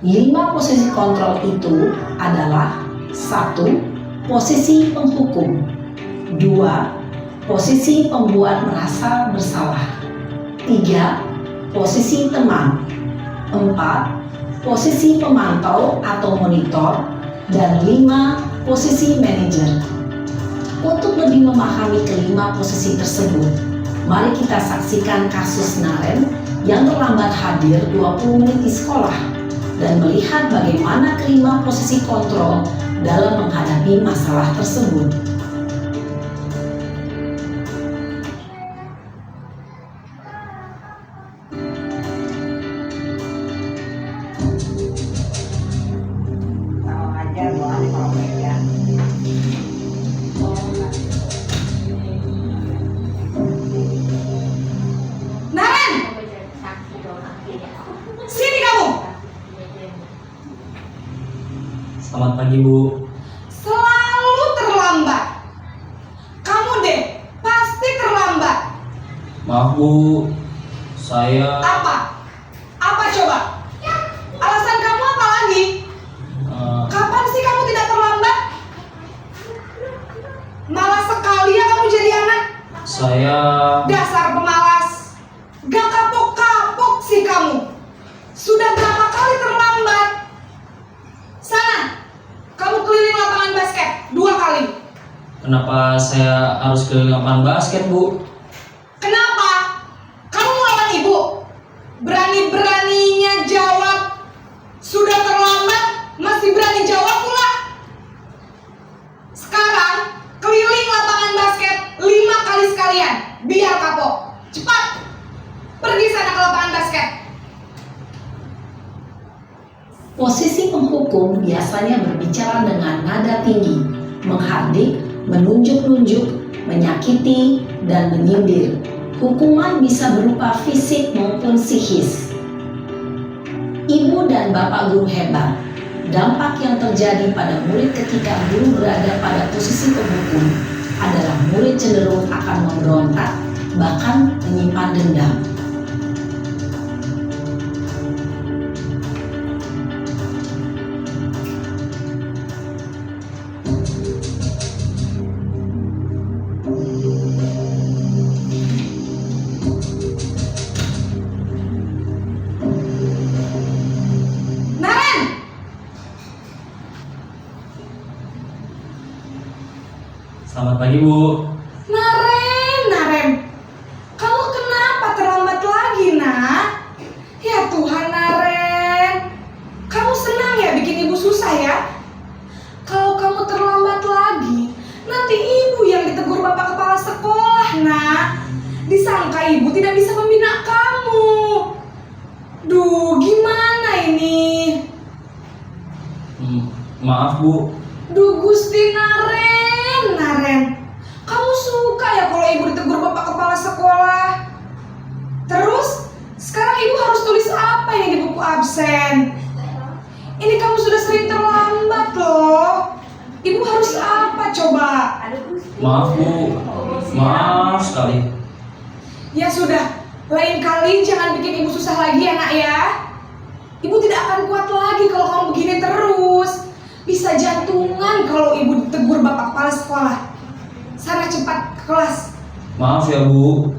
5 posisi kontrol itu adalah 1. Posisi penghukum, 2. Posisi pembuat merasa bersalah, 3. Posisi teman, 4. Posisi pemantau atau monitor, dan 5. Posisi manajer. Untuk lebih memahami kelima posisi tersebut, mari kita saksikan kasus Naren yang terlambat hadir 20 menit di sekolah dan melihat bagaimana kelima posisi kontrol dalam menghadapi masalah tersebut. Selamat pagi, Bu. Selalu terlambat. Kamu deh, pasti terlambat. Maaf, Bu. Saya Apa? Apa coba? Alasan kamu apa lagi? Kapan sih kamu tidak terlambat? Malas sekali ya kamu jadi anak. saya Dasar pemalas. Gak kapok-kapok sih kamu. Sudah berapa kali terlambat? Sana, kamu keliling lapangan basket 2 kali. Kenapa saya harus keliling lapangan basket, Bu? Kenapa? Kamu melawan ibu? Berani-beraninya jawab. Sudah terlambat, masih berani jawab pula. Sekarang, keliling lapangan basket 5 kali sekalian. Biar kapok. Cepat, pergi sana ke lapangan basket. Posisi penghukum biasanya berbicara dengan nada tinggi, menghardik, menunjuk-nunjuk, menyakiti, dan menyindir. Hukuman bisa berupa fisik maupun psikis. Ibu dan Bapak Guru hebat. Dampak yang terjadi pada murid ketika guru berada pada posisi penghukum adalah murid cenderung akan memberontak, bahkan menyimpan dendam. Naren! Selamat pagi, Bu. Naren, kamu kenapa terlambat lagi, nak? Ya Tuhan, Naren, kamu senang ya bikin ibu susah ya? Kalau kamu terlambat lagi, nanti ibu yang ditegur bapak kepala sekolah, nak. Disangka ibu tidak bisa membina kamu. Duh, gimana ini? Maaf, Bu. Duh Gusti Naren, kamu suka ya kalau ibu ditegur bapak kepala sekolah? Terus, sekarang ibu harus tulis apa ini di buku absen? Ini kamu sudah sering terlambat loh. Ibu harus apa coba? Maaf, Bu. Maaf sekali. Ya sudah, lain kali jangan bikin ibu susah lagi ya nak ya. Ibu tidak akan kuat lagi kalau kamu begini terus. Bisa jantungan kalau ibu ditegur bapak kepala sekolah. Sana cepat ke kelas. Maaf ya, Bu.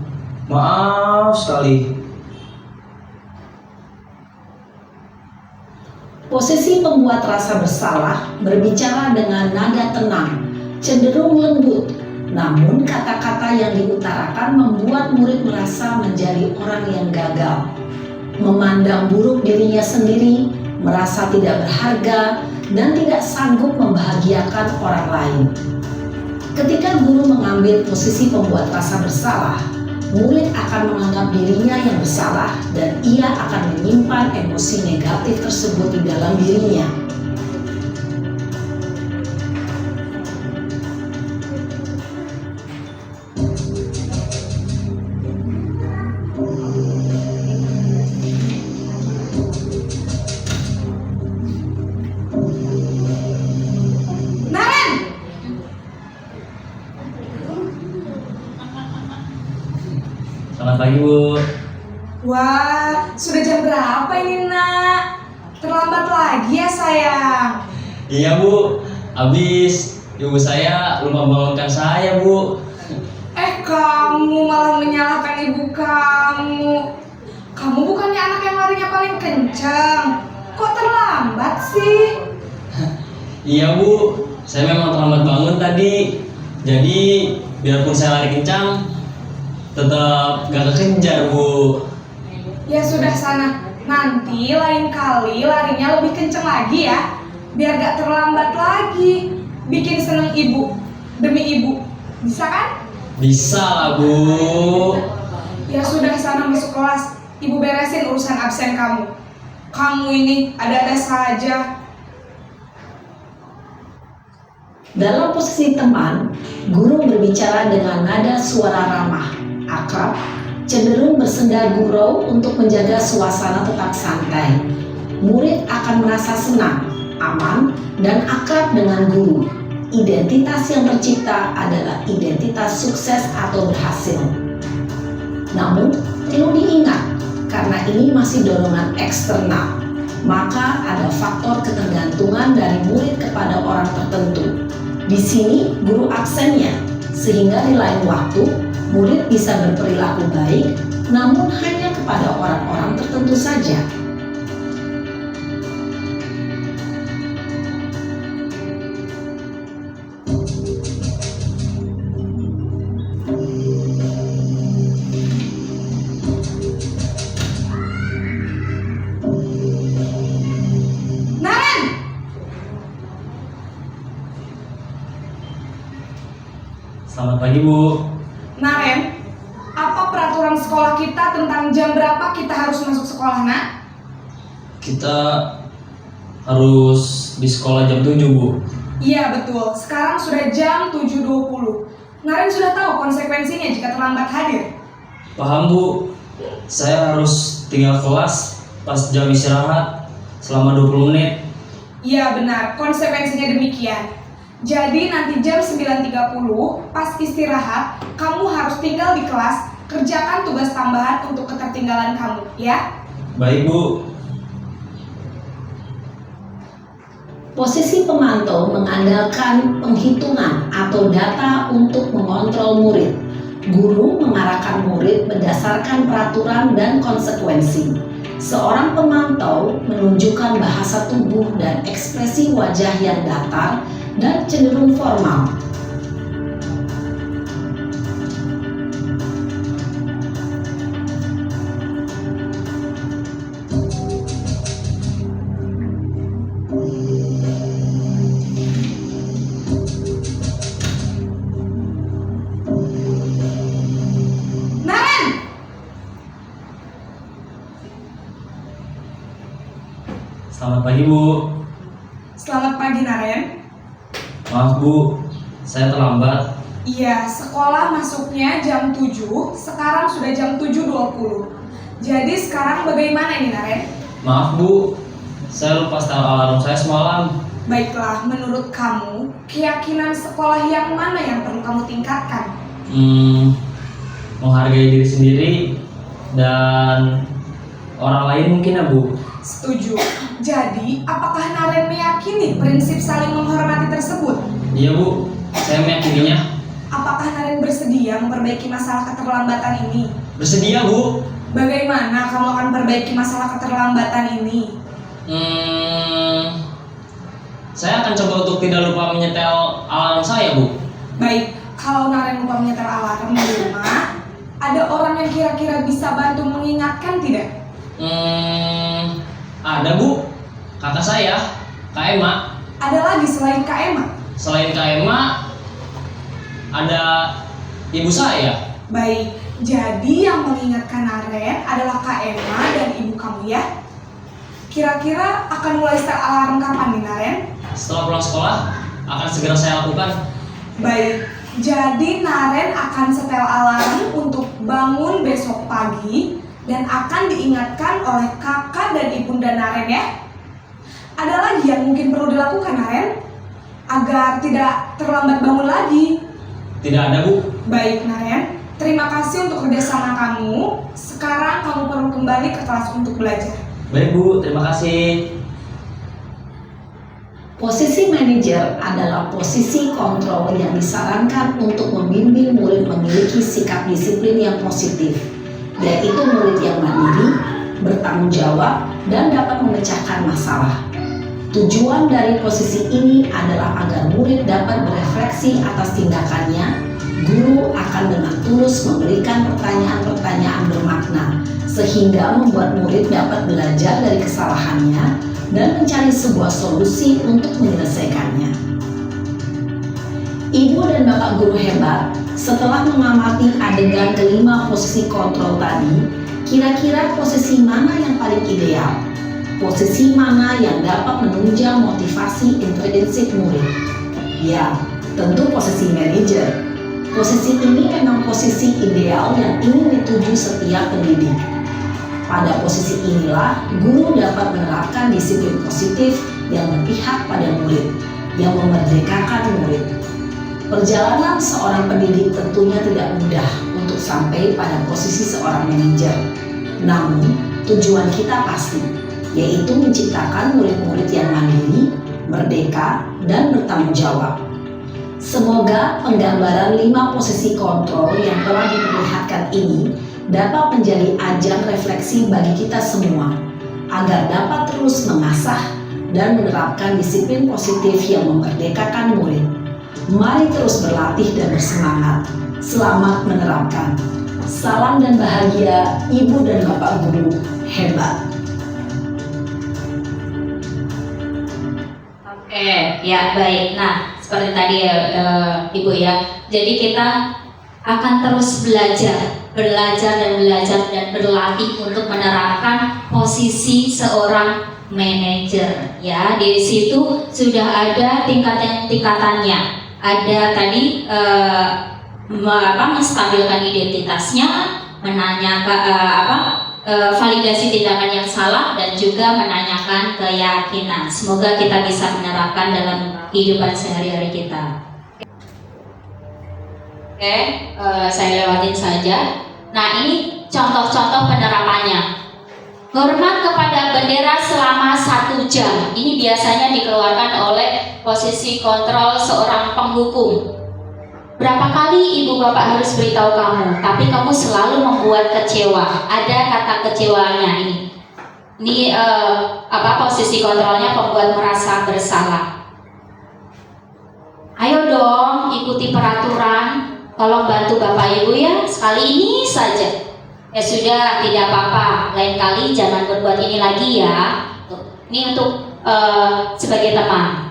Maaf sekali. Posisi pembuat rasa bersalah berbicara dengan nada tenang, cenderung lembut, namun kata-kata yang diutarakan membuat murid merasa menjadi orang yang gagal, memandang buruk dirinya sendiri, merasa tidak berharga, dan tidak sanggup membahagiakan orang lain. Ketika guru mengambil posisi pembuat rasa bersalah, murid akan menganggap dirinya yang bersalah dan ia akan menyimpan emosi negatif tersebut di dalam dirinya. Naren, Selamat pagi Bu. wah, sudah jam berapa ini nak? Terlambat lagi ya sayang. Iya Bu, habis ibu saya lupa bangunkan saya Bu. Kamu malah menyalahkan ibu kamu. Kamu bukannya anak yang larinya paling kencang. Kok terlambat sih? Iya Bu, saya memang terlambat bangun tadi. Jadi biarpun saya lari kencang, tetap gak kekejar Bu. Ya sudah sana. Nanti lain kali larinya lebih kencang lagi ya. Biar gak terlambat lagi. Bikin seneng ibu. Demi ibu. Bisa kan? Bisa lah Bu. Ya sudah sana masuk kelas. Ibu beresin urusan absen kamu. Kamu ini ada-ada saja. Dalam posisi teman, guru berbicara dengan nada suara ramah, akrab, cenderung bersenda gurau untuk menjaga suasana tetap santai. Murid akan merasa senang, aman, dan akrab dengan guru. Identitas yang tercipta adalah identitas sukses atau berhasil. Namun, perlu diingat, karena ini masih dorongan eksternal, maka ada faktor ketergantungan dari murid kepada orang tertentu. Di sini guru absennya, sehingga di lain waktu murid bisa berperilaku baik, namun hanya kepada orang-orang tertentu saja. Naren! Selamat pagi Bu. Naren, apa peraturan sekolah kita tentang jam berapa kita harus masuk sekolah, nak? Kita harus di sekolah jam 7 Bu. Iya betul, sekarang sudah jam 7.20. Naren sudah tahu konsekuensinya jika terlambat hadir. Paham Bu. Saya harus tinggal kelas pas jam istirahat selama 20 menit. Iya benar, konsekuensinya demikian. Jadi nanti jam 9.30 pas istirahat, kamu harus tinggal di kelas, kerjakan tugas tambahan untuk ketertinggalan kamu, ya? Baik Bu. Posisi pemantau mengandalkan penghitungan atau data untuk mengontrol murid. Guru mengarahkan murid berdasarkan peraturan dan konsekuensi. Seorang pemantau menunjukkan bahasa tubuh dan ekspresi wajah yang datar dan cenderung formal. Naren! Selamat pagi Bu. Selamat pagi, Naren. Maaf Bu, saya terlambat. Iya, sekolah masuknya jam 7, sekarang sudah jam 7.20. Jadi sekarang bagaimana ini, Naren? Maaf Bu, saya lupa setel alarm saya semalam. Baiklah, menurut kamu, keyakinan sekolah yang mana yang perlu kamu tingkatkan? Menghargai diri sendiri dan orang lain mungkin ya Bu. Setuju. Jadi, apakah Naren meyakini prinsip saling menghormati tersebut? Iya Bu, saya meyakininya. Apakah Naren bersedia memperbaiki masalah keterlambatan ini? Bersedia Bu. Bagaimana kamu akan perbaiki masalah keterlambatan ini? Saya akan coba untuk tidak lupa menyetel alarm saya Bu. Baik, kalau Naren lupa menyetel alarm di rumah, ada orang yang kira-kira bisa bantu mengingatkan tidak? Ada Bu, kakak saya, Kak Emma. Ada lagi selain Kak Emma? Selain Kak Emma, ada ibu saya. Baik, jadi yang mengingatkan Naren adalah Kak Emma dan ibu kamu ya. Kira-kira akan mulai setel alarm kapan nih Naren? Setelah pulang sekolah, akan segera saya lakukan. Baik, jadi Naren akan setel alarm untuk bangun besok pagi dan akan diingatkan oleh kakak dan ibunda Naren ya. Ada lagi yang mungkin perlu dilakukan Naren agar tidak terlambat bangun lagi? Tidak ada, Bu. Baik Naren, terima kasih untuk kerjasama kamu. Sekarang kamu perlu kembali ke kelas untuk belajar. Baik, Bu. Terima kasih. Posisi manajer adalah posisi kontrol yang disarankan untuk membimbing murid memiliki sikap disiplin yang positif, yaitu murid yang mandiri, bertanggung jawab, dan dapat memecahkan masalah. Tujuan dari posisi ini adalah agar murid dapat berefleksi atas tindakannya. Guru akan dengan tulus memberikan pertanyaan-pertanyaan bermakna, sehingga membuat murid dapat belajar dari kesalahannya dan mencari sebuah solusi untuk menyelesaikannya. Ibu dan Bapak guru hebat, setelah mengamati adegan kelima posisi kontrol tadi, kira-kira posisi mana yang paling ideal? Posisi mana yang dapat menunjang motivasi intrinsik murid? Ya, tentu posisi manajer. Posisi ini memang posisi ideal yang ingin dituju setiap pendidik. Pada posisi inilah, guru dapat menerapkan disiplin positif yang berpihak pada murid, yang memerdekakan murid. Perjalanan seorang pendidik tentunya tidak mudah untuk sampai pada posisi seorang manajer. Namun, tujuan kita pasti, yaitu menciptakan murid-murid yang mandiri, merdeka, dan bertanggung jawab. Semoga penggambaran 5 posisi kontrol yang telah diperlihatkan ini dapat menjadi ajang refleksi bagi kita semua, agar dapat terus mengasah dan menerapkan disiplin positif yang memerdekakan murid. Mari terus berlatih dan bersemangat. Selamat menerapkan. Salam dan bahagia Ibu dan Bapak guru hebat. Oke, ya baik. Nah, seperti tadi ya Ibu ya. Jadi kita akan terus belajar dan berlatih untuk menerapkan posisi seorang manajer. Ya, di situ sudah ada tingkatannya. Ada tadi menstabilkan identitasnya, menanyakan validasi tindakan yang salah, dan juga menanyakan keyakinan. Semoga kita bisa menerapkan dalam kehidupan sehari-hari kita. Oke, saya lewatin saja. Nah, ini contoh-contoh penerapannya. Hormat kepada bendera selama 1 jam. Ini biasanya dikeluarkan oleh posisi kontrol seorang penghukum. Berapa kali ibu bapak harus beritahu kamu, tapi kamu selalu membuat kecewa. Ada kata kecewanya ini. Ini posisi kontrolnya pembuat merasa bersalah. Ayo dong, ikuti peraturan. Tolong bantu bapak ibu ya, sekali ini saja. Ya sudah, tidak apa-apa. Lain kali jangan berbuat ini lagi ya. Ini untuk sebagai teman.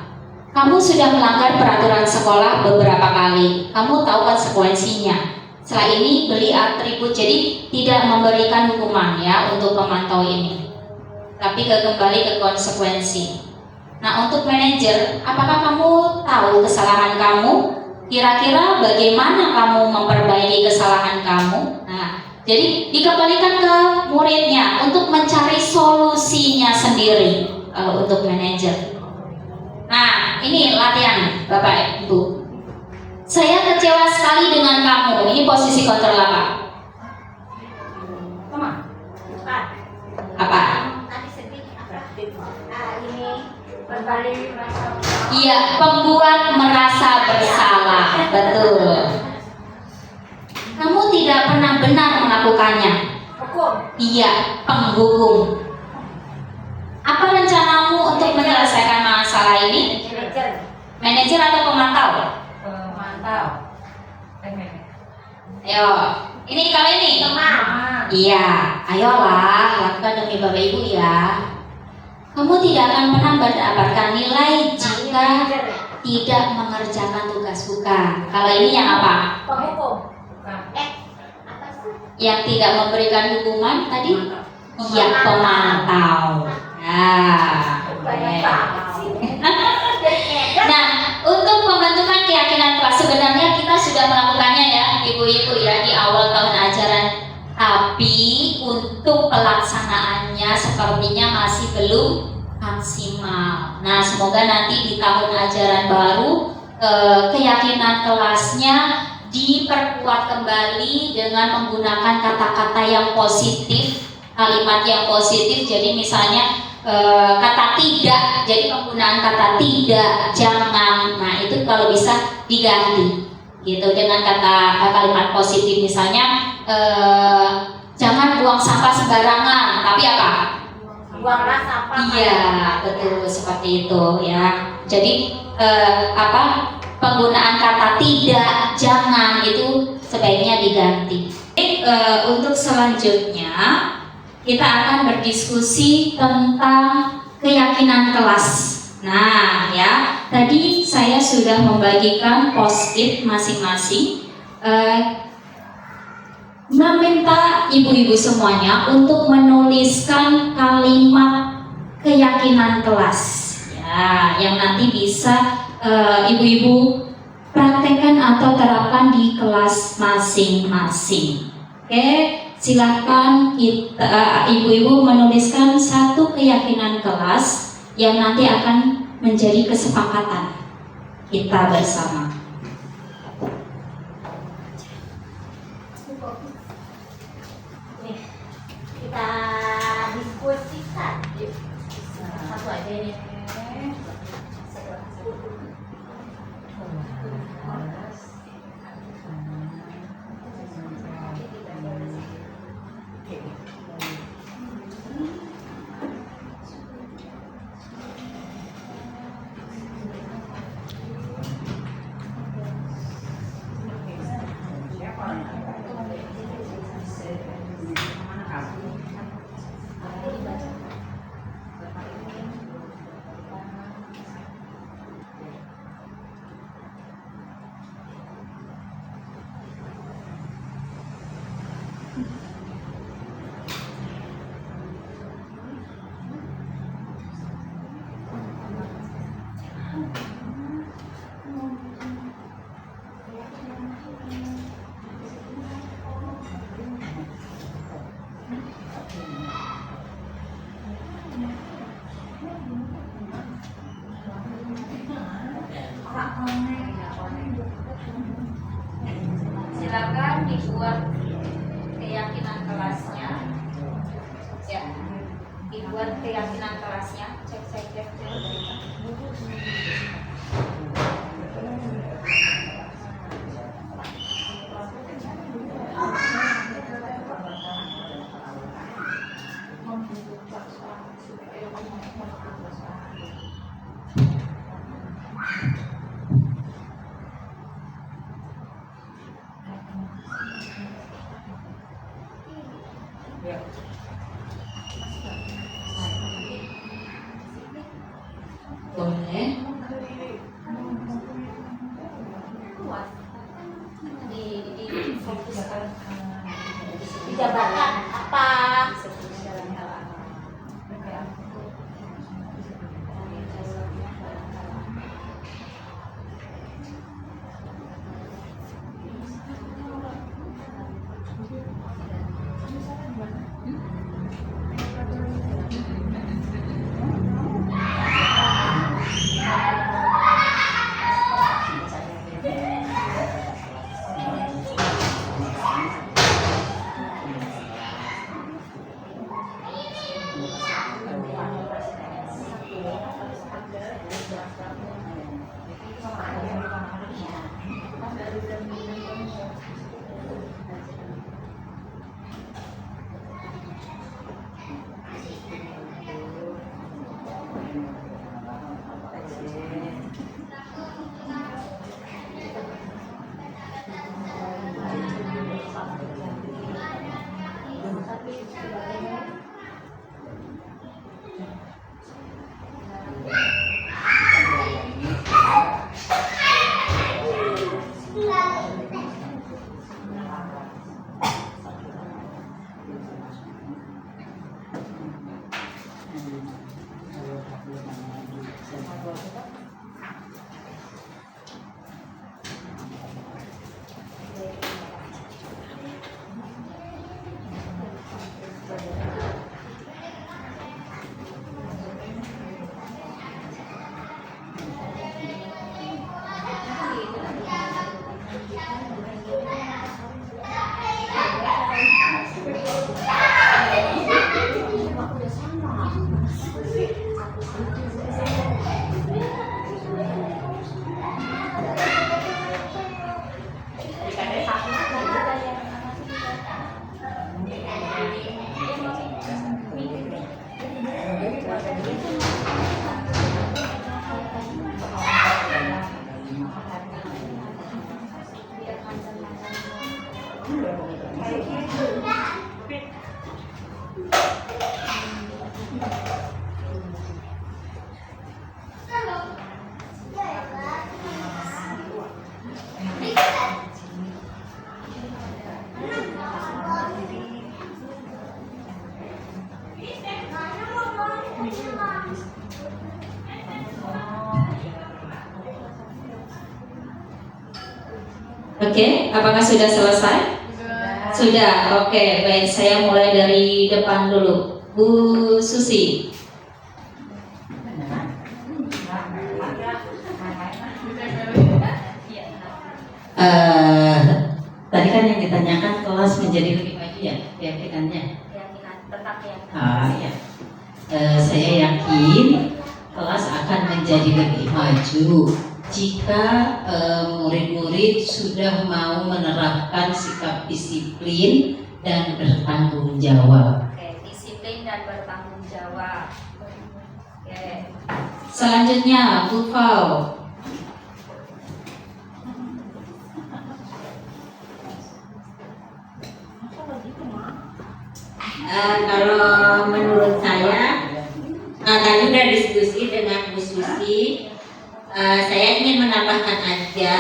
Kamu sudah melanggar peraturan sekolah beberapa kali. Kamu tahu konsekuensinya. Setelah ini beli atribut, jadi tidak memberikan hukuman ya untuk pemantau ini, tapi kembali ke konsekuensi. Nah, untuk manajer, apakah kamu tahu kesalahan kamu? Kira-kira bagaimana kamu memperbaiki kesalahan kamu? Nah, jadi dikembalikan ke muridnya untuk mencari solusinya sendiri kalau untuk manajer. Nah, ini latihan Bapak Ibu. Saya kecewa sekali dengan kamu. Ini posisi kontrol apa? Apa? Tadi sedih apa? Ini berbalik merasa. Iya, pembuat merasa bersalah. Betul. Kamu tidak pernah benar melakukannya. Hukum. Iya, penghukum. Apa rencanamu untuk menyelesaikan masalah ini? Manajer atau pemantau? Pemantau. Ayo, ini kali ini. Teman. Iya, ayolah lakukan demi Bapak Ibu ya. Kamu tidak akan pernah mendapatkan nilai jika tidak mengerjakan tugas. Bukan. Kalau ini yang apa? Penghukum. Apa sih? Yang tidak memberikan hukuman tadi? Iya, pemantau. Nah, Banyak banget sih. nah, untuk pembentukan keyakinan kelas sebenarnya kita sudah melakukannya ya, ibu-ibu ya, di awal tahun ajaran. Tapi untuk pelaksanaannya sepertinya masih belum maksimal. Nah, semoga nanti di tahun ajaran baru keyakinan kelasnya diperkuat kembali dengan menggunakan kata-kata yang positif, kalimat yang positif. Jadi misalnya kata tidak, jadi penggunaan kata tidak, jangan. Nah, itu kalau bisa diganti gitu dengan kalimat positif, misalnya jangan buang sampah sembarangan, tapi apa? Buanglah sampah. Iya, betul seperti itu ya. Jadi penggunaan kata tidak, jangan itu sebaiknya diganti. Untuk selanjutnya kita akan berdiskusi tentang keyakinan kelas. Nah ya, tadi saya sudah membagikan post-it masing-masing. Meminta ibu-ibu semuanya untuk menuliskan kalimat keyakinan kelas ya, yang nanti bisa ibu-ibu praktekkan atau terapkan di kelas masing-masing. Oke, silakan ibu-ibu menuliskan satu keyakinan kelas yang nanti akan menjadi kesepakatan kita bersama. Nih, kita diskusikan. Satu aja ini. Silakan dibuat keyakinan kelasnya ya, dibuat keyakinan kelasnya. Cek. Boleh. Dijabarkan apa? Oke, apakah sudah selesai? Sudah, oke, baik. Saya mulai dari depan dulu. Bu Susi. Tadi kan yang ditanyakan kelas menjadi lebih maju ya keyakinannya. Keyakinan, tetap keyakinan. Ya. Saya yakin kelas akan menjadi lebih maju jika murid-murid sudah mau menerapkan sikap disiplin dan bertanggung jawab. Oke, disiplin dan bertanggung jawab. Oke. Selanjutnya, Bu Fau. Kalau menurut saya, tadi udah diskusi dengan Bu Susi, saya ingin menambahkan aja,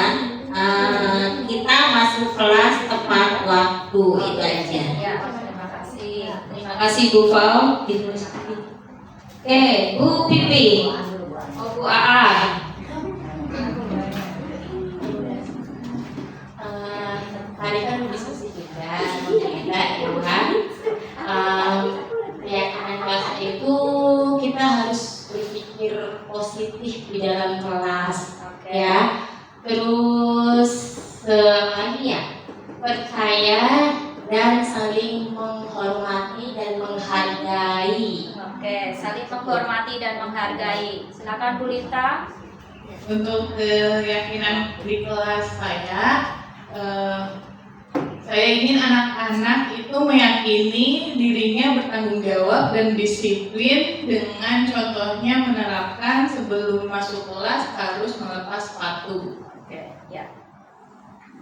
kita masuk kelas tepat waktu, itu aja. Ya, terima kasih. Terima kasih Bu Fau. Oke, Bu Pipi. Oh, Bu Aa. Tadi kan diskusi juga, kita ya kan. Keyakinan kelas itu kita harus berpikir positif di dalam kelas, ya. Terus lagi ya, percaya dan saling menghormati dan menghargai. Oke, saling menghormati dan menghargai. Silakan Bu Lita. Untuk keyakinan di kelas saya ingin anak-anak itu meyakini dirinya bertanggung jawab dan disiplin dengan contohnya menerapkan sebelum masuk kelas harus melepas sepatu. Oke, ya.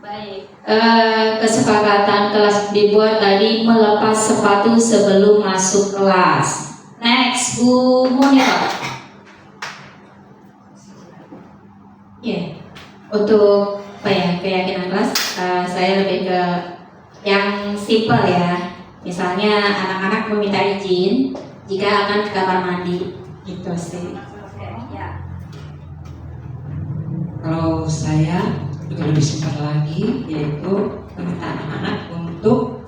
Baik. Kesepakatan kelas dibuat tadi melepas sepatu sebelum masuk kelas. Next, Bu Monika. Ya, untuk keyakinan kelas, saya lebih ke yang simpel ya. Misalnya anak-anak meminta izin jika akan ke kamar mandi, gitu sih. Oke, ya. Kalau saya juga lebih simpel lagi, yaitu meminta anak-anak untuk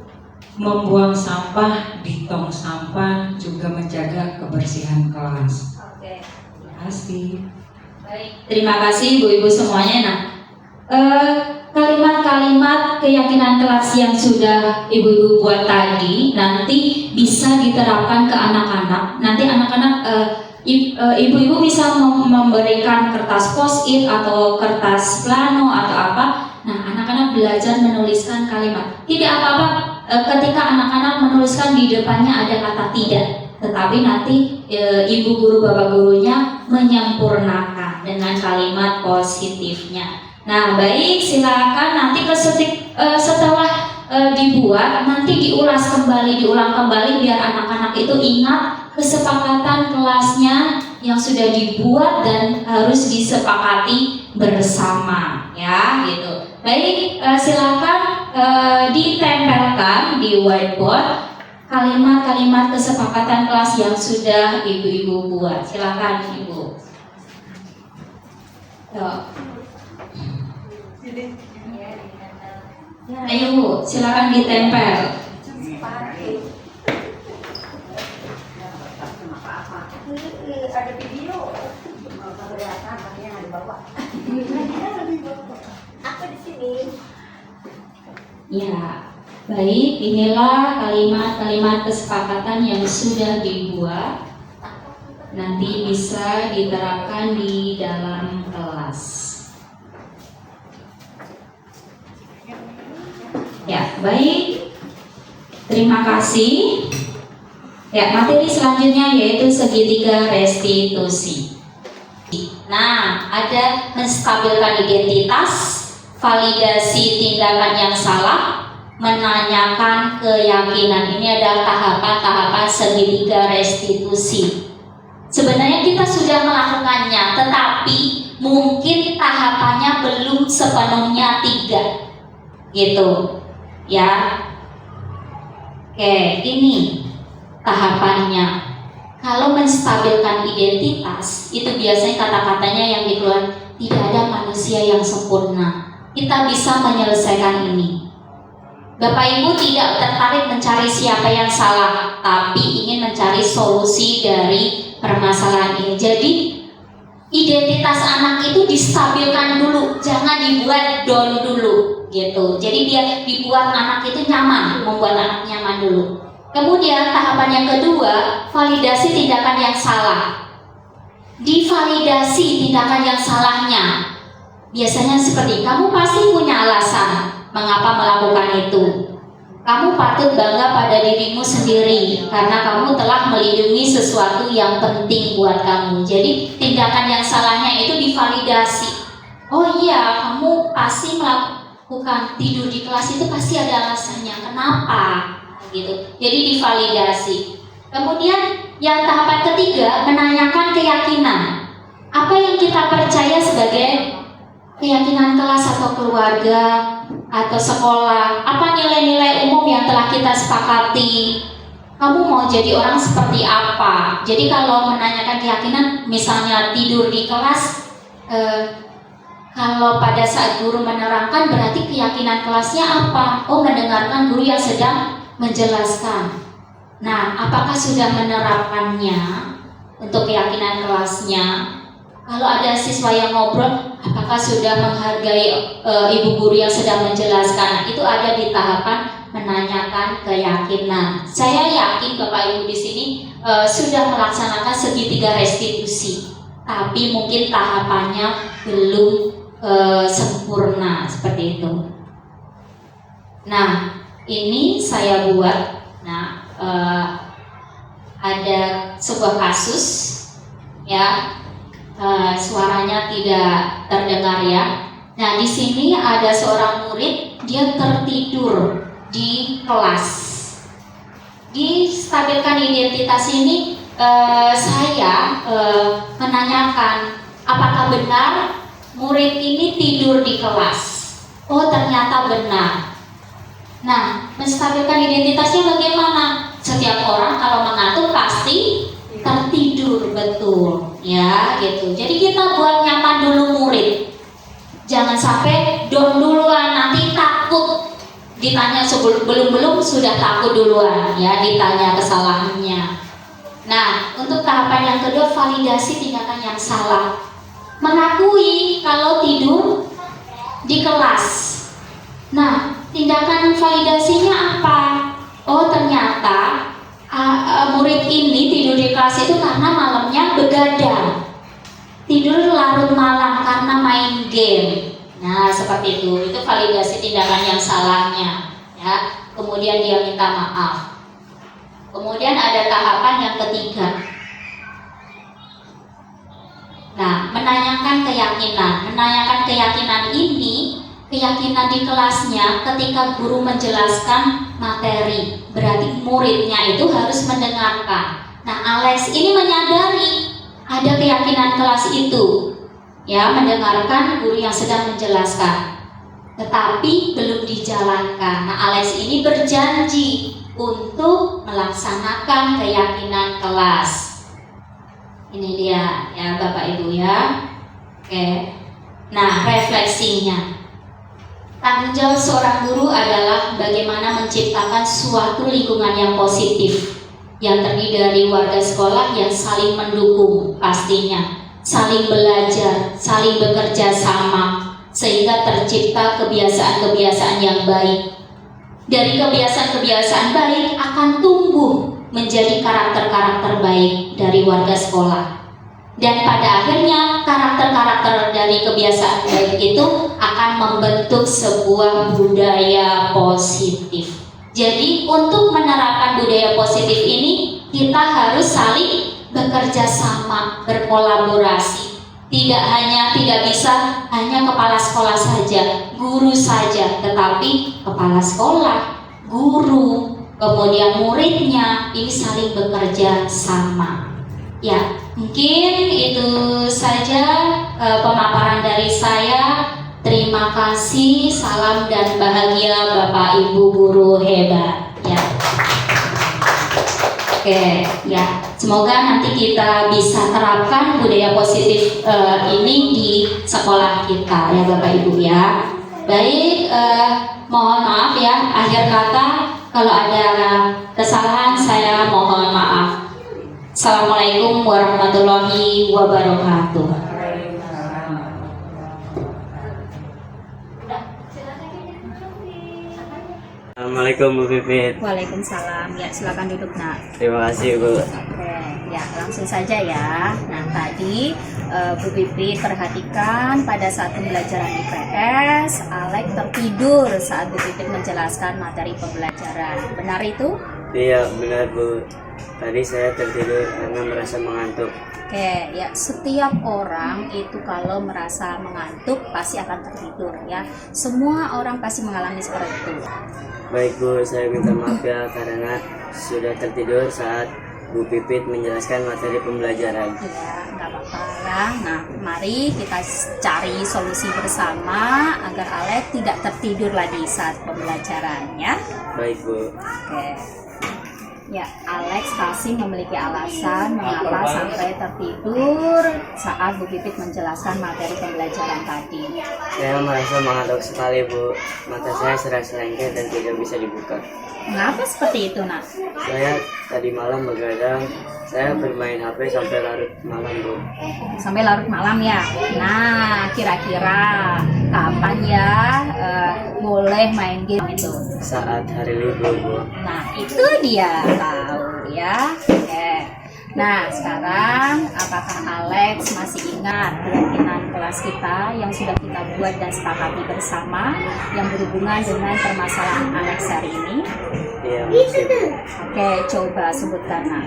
membuang sampah di tong sampah, juga menjaga kebersihan kelas. Oke. Terima kasih. Baik. Terima kasih Bu-ibu semuanya. Nah, kalimat-kalimat keyakinan kelas yang sudah ibu-ibu buat tadi nanti bisa diterapkan ke anak-anak. Nanti anak-anak ibu-ibu bisa memberikan kertas post-it atau kertas plano atau apa. Nah, anak-anak belajar menuliskan kalimat. Tidak apa-apa ketika anak-anak menuliskan di depannya ada kata tidak, tetapi nanti ibu guru bapak gurunya menyempurnakan dengan kalimat positifnya. Nah, baik, silakan nanti setelah dibuat nanti diulang kembali biar anak-anak itu ingat kesepakatan kelasnya yang sudah dibuat dan harus disepakati bersama, ya, gitu. Baik, silakan ditempelkan di whiteboard kalimat-kalimat kesepakatan kelas yang sudah ibu-ibu buat. Silakan Ibu. Ayo Bu, silakan ditempel. Ada video. Aku di sini. Ya, baik, inilah kalimat-kalimat kesepakatan yang sudah dibuat. Nanti bisa diterapkan di dalam kelas. Ya, baik. Terima kasih. Ya, materi selanjutnya yaitu segitiga restitusi. Nah, ada menstabilkan identitas, validasi tindakan yang salah, menanyakan keyakinan. Ini adalah tahapan-tahapan segitiga restitusi. Sebenarnya kita sudah melakukannya, tetapi mungkin tahapannya belum sepenuhnya 3, gitu. Ya, oke, ini tahapannya. Kalau menstabilkan identitas, itu biasanya kata-katanya yang dikeluarkan, tidak ada manusia yang sempurna. kita bisa menyelesaikan ini. Bapak Ibu tidak tertarik mencari siapa yang salah, tapi ingin mencari solusi dari permasalahan ini. Jadi identitas anak itu distabilkan dulu, jangan dibuat down dulu gitu. Jadi biar dibuat anak itu nyaman, membuat anak nyaman dulu. Kemudian tahapan yang kedua, validasi tindakan yang salah. Divalidasi tindakan yang salahnya. Biasanya seperti, kamu pasti punya alasan mengapa melakukan itu. Kamu patut bangga pada dirimu sendiri karena kamu telah melindungi sesuatu yang penting buat kamu. Jadi tindakan yang salahnya itu divalidasi. Oh iya, kamu pasti melakukan tidur di kelas itu pasti ada alasannya. Kenapa? Gitu. Jadi divalidasi. Kemudian yang tahapan ketiga, menanyakan keyakinan. Apa yang kita percaya sebagai keyakinan kelas atau keluarga atau sekolah, apa nilai-nilai umum yang telah kita sepakati. Kamu mau jadi orang seperti apa? Jadi kalau menanyakan keyakinan, misalnya tidur di kelas, kalau pada saat guru menerangkan berarti keyakinan kelasnya apa? Oh, mendengarkan guru yang sedang menjelaskan. Nah, apakah sudah menerapkannya untuk keyakinan kelasnya? Kalau ada siswa yang ngobrol, apakah sudah menghargai ibu guru yang sedang menjelaskan? Nah, itu ada di tahapan menanyakan keyakinan. Saya yakin Bapak Ibu di sini sudah melaksanakan segitiga restitusi, tapi mungkin tahapannya belum sempurna seperti itu. Nah, ini saya buat. Nah, ada sebuah kasus, ya. Suaranya tidak terdengar ya. Nah, di sini ada seorang murid, dia tertidur di kelas. Di stabilkan identitas ini saya menanyakan apakah benar murid ini tidur di kelas. Oh, ternyata benar. Nah, menstabilkan identitasnya bagaimana? Setiap orang kalau mengantuk pasti tertidur, betul ya gitu. Jadi kita buat nyaman dulu murid, jangan sampai down duluan, nanti takut ditanya belum sudah takut duluan ya, ditanya kesalahannya. Nah, untuk tahapan yang kedua, validasi tindakan yang salah. Mengakui kalau tidur di kelas. Nah, tindakan validasinya apa? Oh, ternyata murid ini tidur di kelas itu karena malamnya begadang, tidur larut malam karena main game. Nah, seperti itu validasi tindakan yang salahnya ya. Kemudian dia minta maaf. Kemudian ada tahapan yang ketiga. Nah, menanyakan keyakinan. Menanyakan keyakinan ini, keyakinan di kelasnya ketika guru menjelaskan materi, berarti muridnya itu harus mendengarkan. Nah, Alex ini menyadari ada keyakinan kelas itu, ya, mendengarkan guru yang sedang menjelaskan, tetapi belum dijalankan. Nah, Alex ini berjanji untuk melaksanakan keyakinan kelas. Ini dia ya Bapak Ibu ya. Oke. Nah, refleksinya. Tanggung jawab seorang guru adalah bagaimana menciptakan suatu lingkungan yang positif, yang terdiri dari warga sekolah yang saling mendukung pastinya, saling belajar, saling bekerja sama, sehingga tercipta kebiasaan-kebiasaan yang baik. Dari kebiasaan-kebiasaan baik akan tumbuh menjadi karakter-karakter baik dari warga sekolah. Dan pada akhirnya karakter-karakter dari kebiasaan baik itu akan membentuk sebuah budaya positif. Jadi untuk menerapkan budaya positif ini kita harus saling bekerja sama, berkolaborasi. Tidak bisa hanya kepala sekolah saja, guru saja, tetapi kepala sekolah, guru, kemudian muridnya ini saling bekerja sama. Ya, mungkin itu saja pemaparan dari saya. Terima kasih, salam dan bahagia Bapak Ibu guru hebat. Ya. Oke, ya. Semoga nanti kita bisa terapkan budaya positif ini di sekolah kita ya Bapak Ibu ya. Baik, mohon maaf ya, akhir kata kalau ada kesalahan saya mohon maaf. Assalamualaikum warahmatullahi wabarakatuh. Assalamualaikum Bu Pipit. Waalaikumsalam. Ya, silakan duduk, Nak. Terima kasih Bu. Oke, ya langsung saja ya. Nah, tadi Bu Pipit perhatikan pada saat pembelajaran IPS, Alex tertidur saat Bu Pipit menjelaskan materi pembelajaran. Benar itu? Iya benar Bu. Tadi saya tertidur karena merasa mengantuk. Oke, ya setiap orang itu kalau merasa mengantuk pasti akan tertidur ya. Semua orang pasti mengalami seperti itu. Baik Bu, saya minta maaf ya karena sudah tertidur saat Bu Pipit menjelaskan materi pembelajaran. Ya, nggak apa-apa ya. Nah, mari kita cari solusi bersama agar Alex tidak tertidur lagi saat pembelajaran ya. Baik Bu. Oke. Ya, Alex pasti memiliki alasan mengapa sampai tertidur saat Bu Pipit menjelaskan materi pembelajaran tadi. Saya merasa mengantuk sekali Bu. Mata saya serasa lengket dan tidak bisa dibuka. Mengapa seperti itu, Nak? Saya tadi malam begadang. Saya bermain HP sampai larut malam Bu. Sampai larut malam ya. Nah, kira-kira kapan ya boleh main game itu? Saat hari libur Bu. Nah, itu dia tahu ya. Oke. Nah, sekarang apakah Alex masih ingat keyakinan kelas kita yang sudah kita buat dan sepakati bersama yang berhubungan dengan permasalahan Alex hari ini? Iya masih Bu. Oke, coba sebutkan, Nak.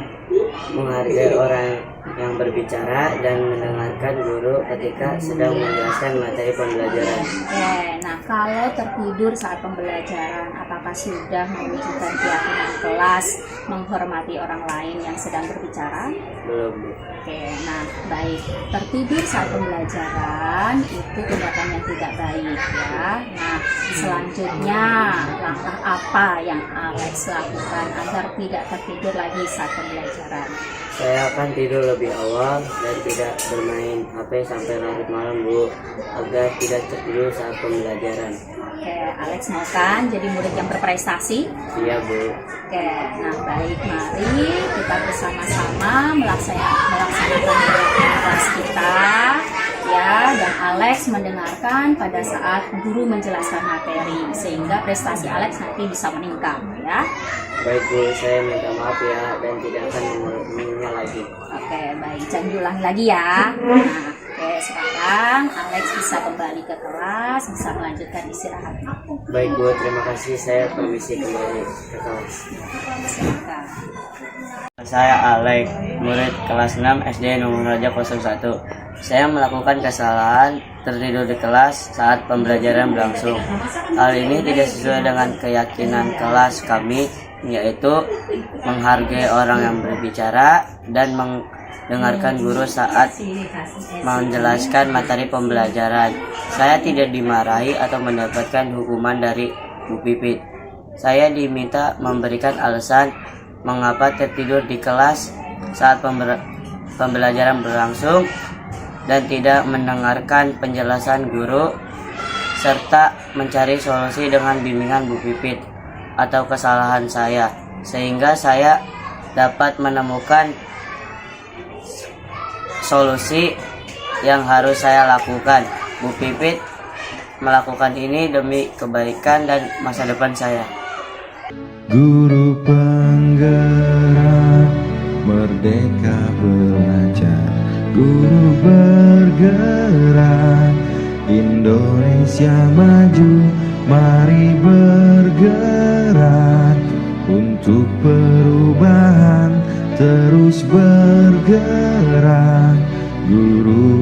Menghargai orang yang berbicara dan mendengarkan guru ketika sedang menjelaskan materi pembelajaran. Oke, nah kalau tertidur saat pembelajaran, apakah sudah mewujudkan keyakinan kelas menghormati orang lain yang sedang berbicara? Belum Bu. Oke, nah baik. Tertidur saat pembelajaran itu tindakan yang tidak baik ya. Nah, selanjutnya langkah apa yang Alex lakukan agar tidak tertidur lagi saat pembelajaran? Saya akan tidur lebih awal dan tidak bermain HP sampai larut malam Bu, agar tidak tertidur saat pembelajaran. Oke, Alex mau kan jadi murid yang berprestasi? Iya Bu. Oke, nah baik, mari kita bersama-sama melaksanakan kelas kita ya, dan Alex mendengarkan pada saat guru menjelaskan materi sehingga prestasi Alex nanti bisa meningkat ya. Baik Bu, saya minta maaf ya dan tidak akan mengulanginya lagi. Oke, baik, jangan diulang lagi ya. Nah, oke, sekarang Alex bisa kembali ke kelas, bisa melanjutkan istirahatnya. Baik Bu, terima kasih. Saya permisi kembali ke kelas. Silakan. Saya Alex, murid kelas 6 SD nomor Raja 01. Saya melakukan kesalahan tertidur di kelas saat pembelajaran berlangsung. Hal ini tidak sesuai dengan keyakinan kelas kami, yaitu menghargai orang yang berbicara dan mendengarkan guru saat menjelaskan materi pembelajaran. Saya tidak dimarahi atau mendapatkan hukuman dari Bu Pipit. Saya diminta memberikan alasan mengapa tertidur di kelas saat pembelajaran berlangsung dan tidak mendengarkan penjelasan guru, serta mencari solusi dengan bimbingan Bu Pipit atau kesalahan saya, sehingga saya dapat menemukan solusi yang harus saya lakukan. Bu Pipit melakukan ini demi kebaikan dan masa depan saya. Guru penggerak, merdeka belajar. Guru bergerak, Indonesia maju. Mari bergerak untuk perubahan, terus bergerak. Guru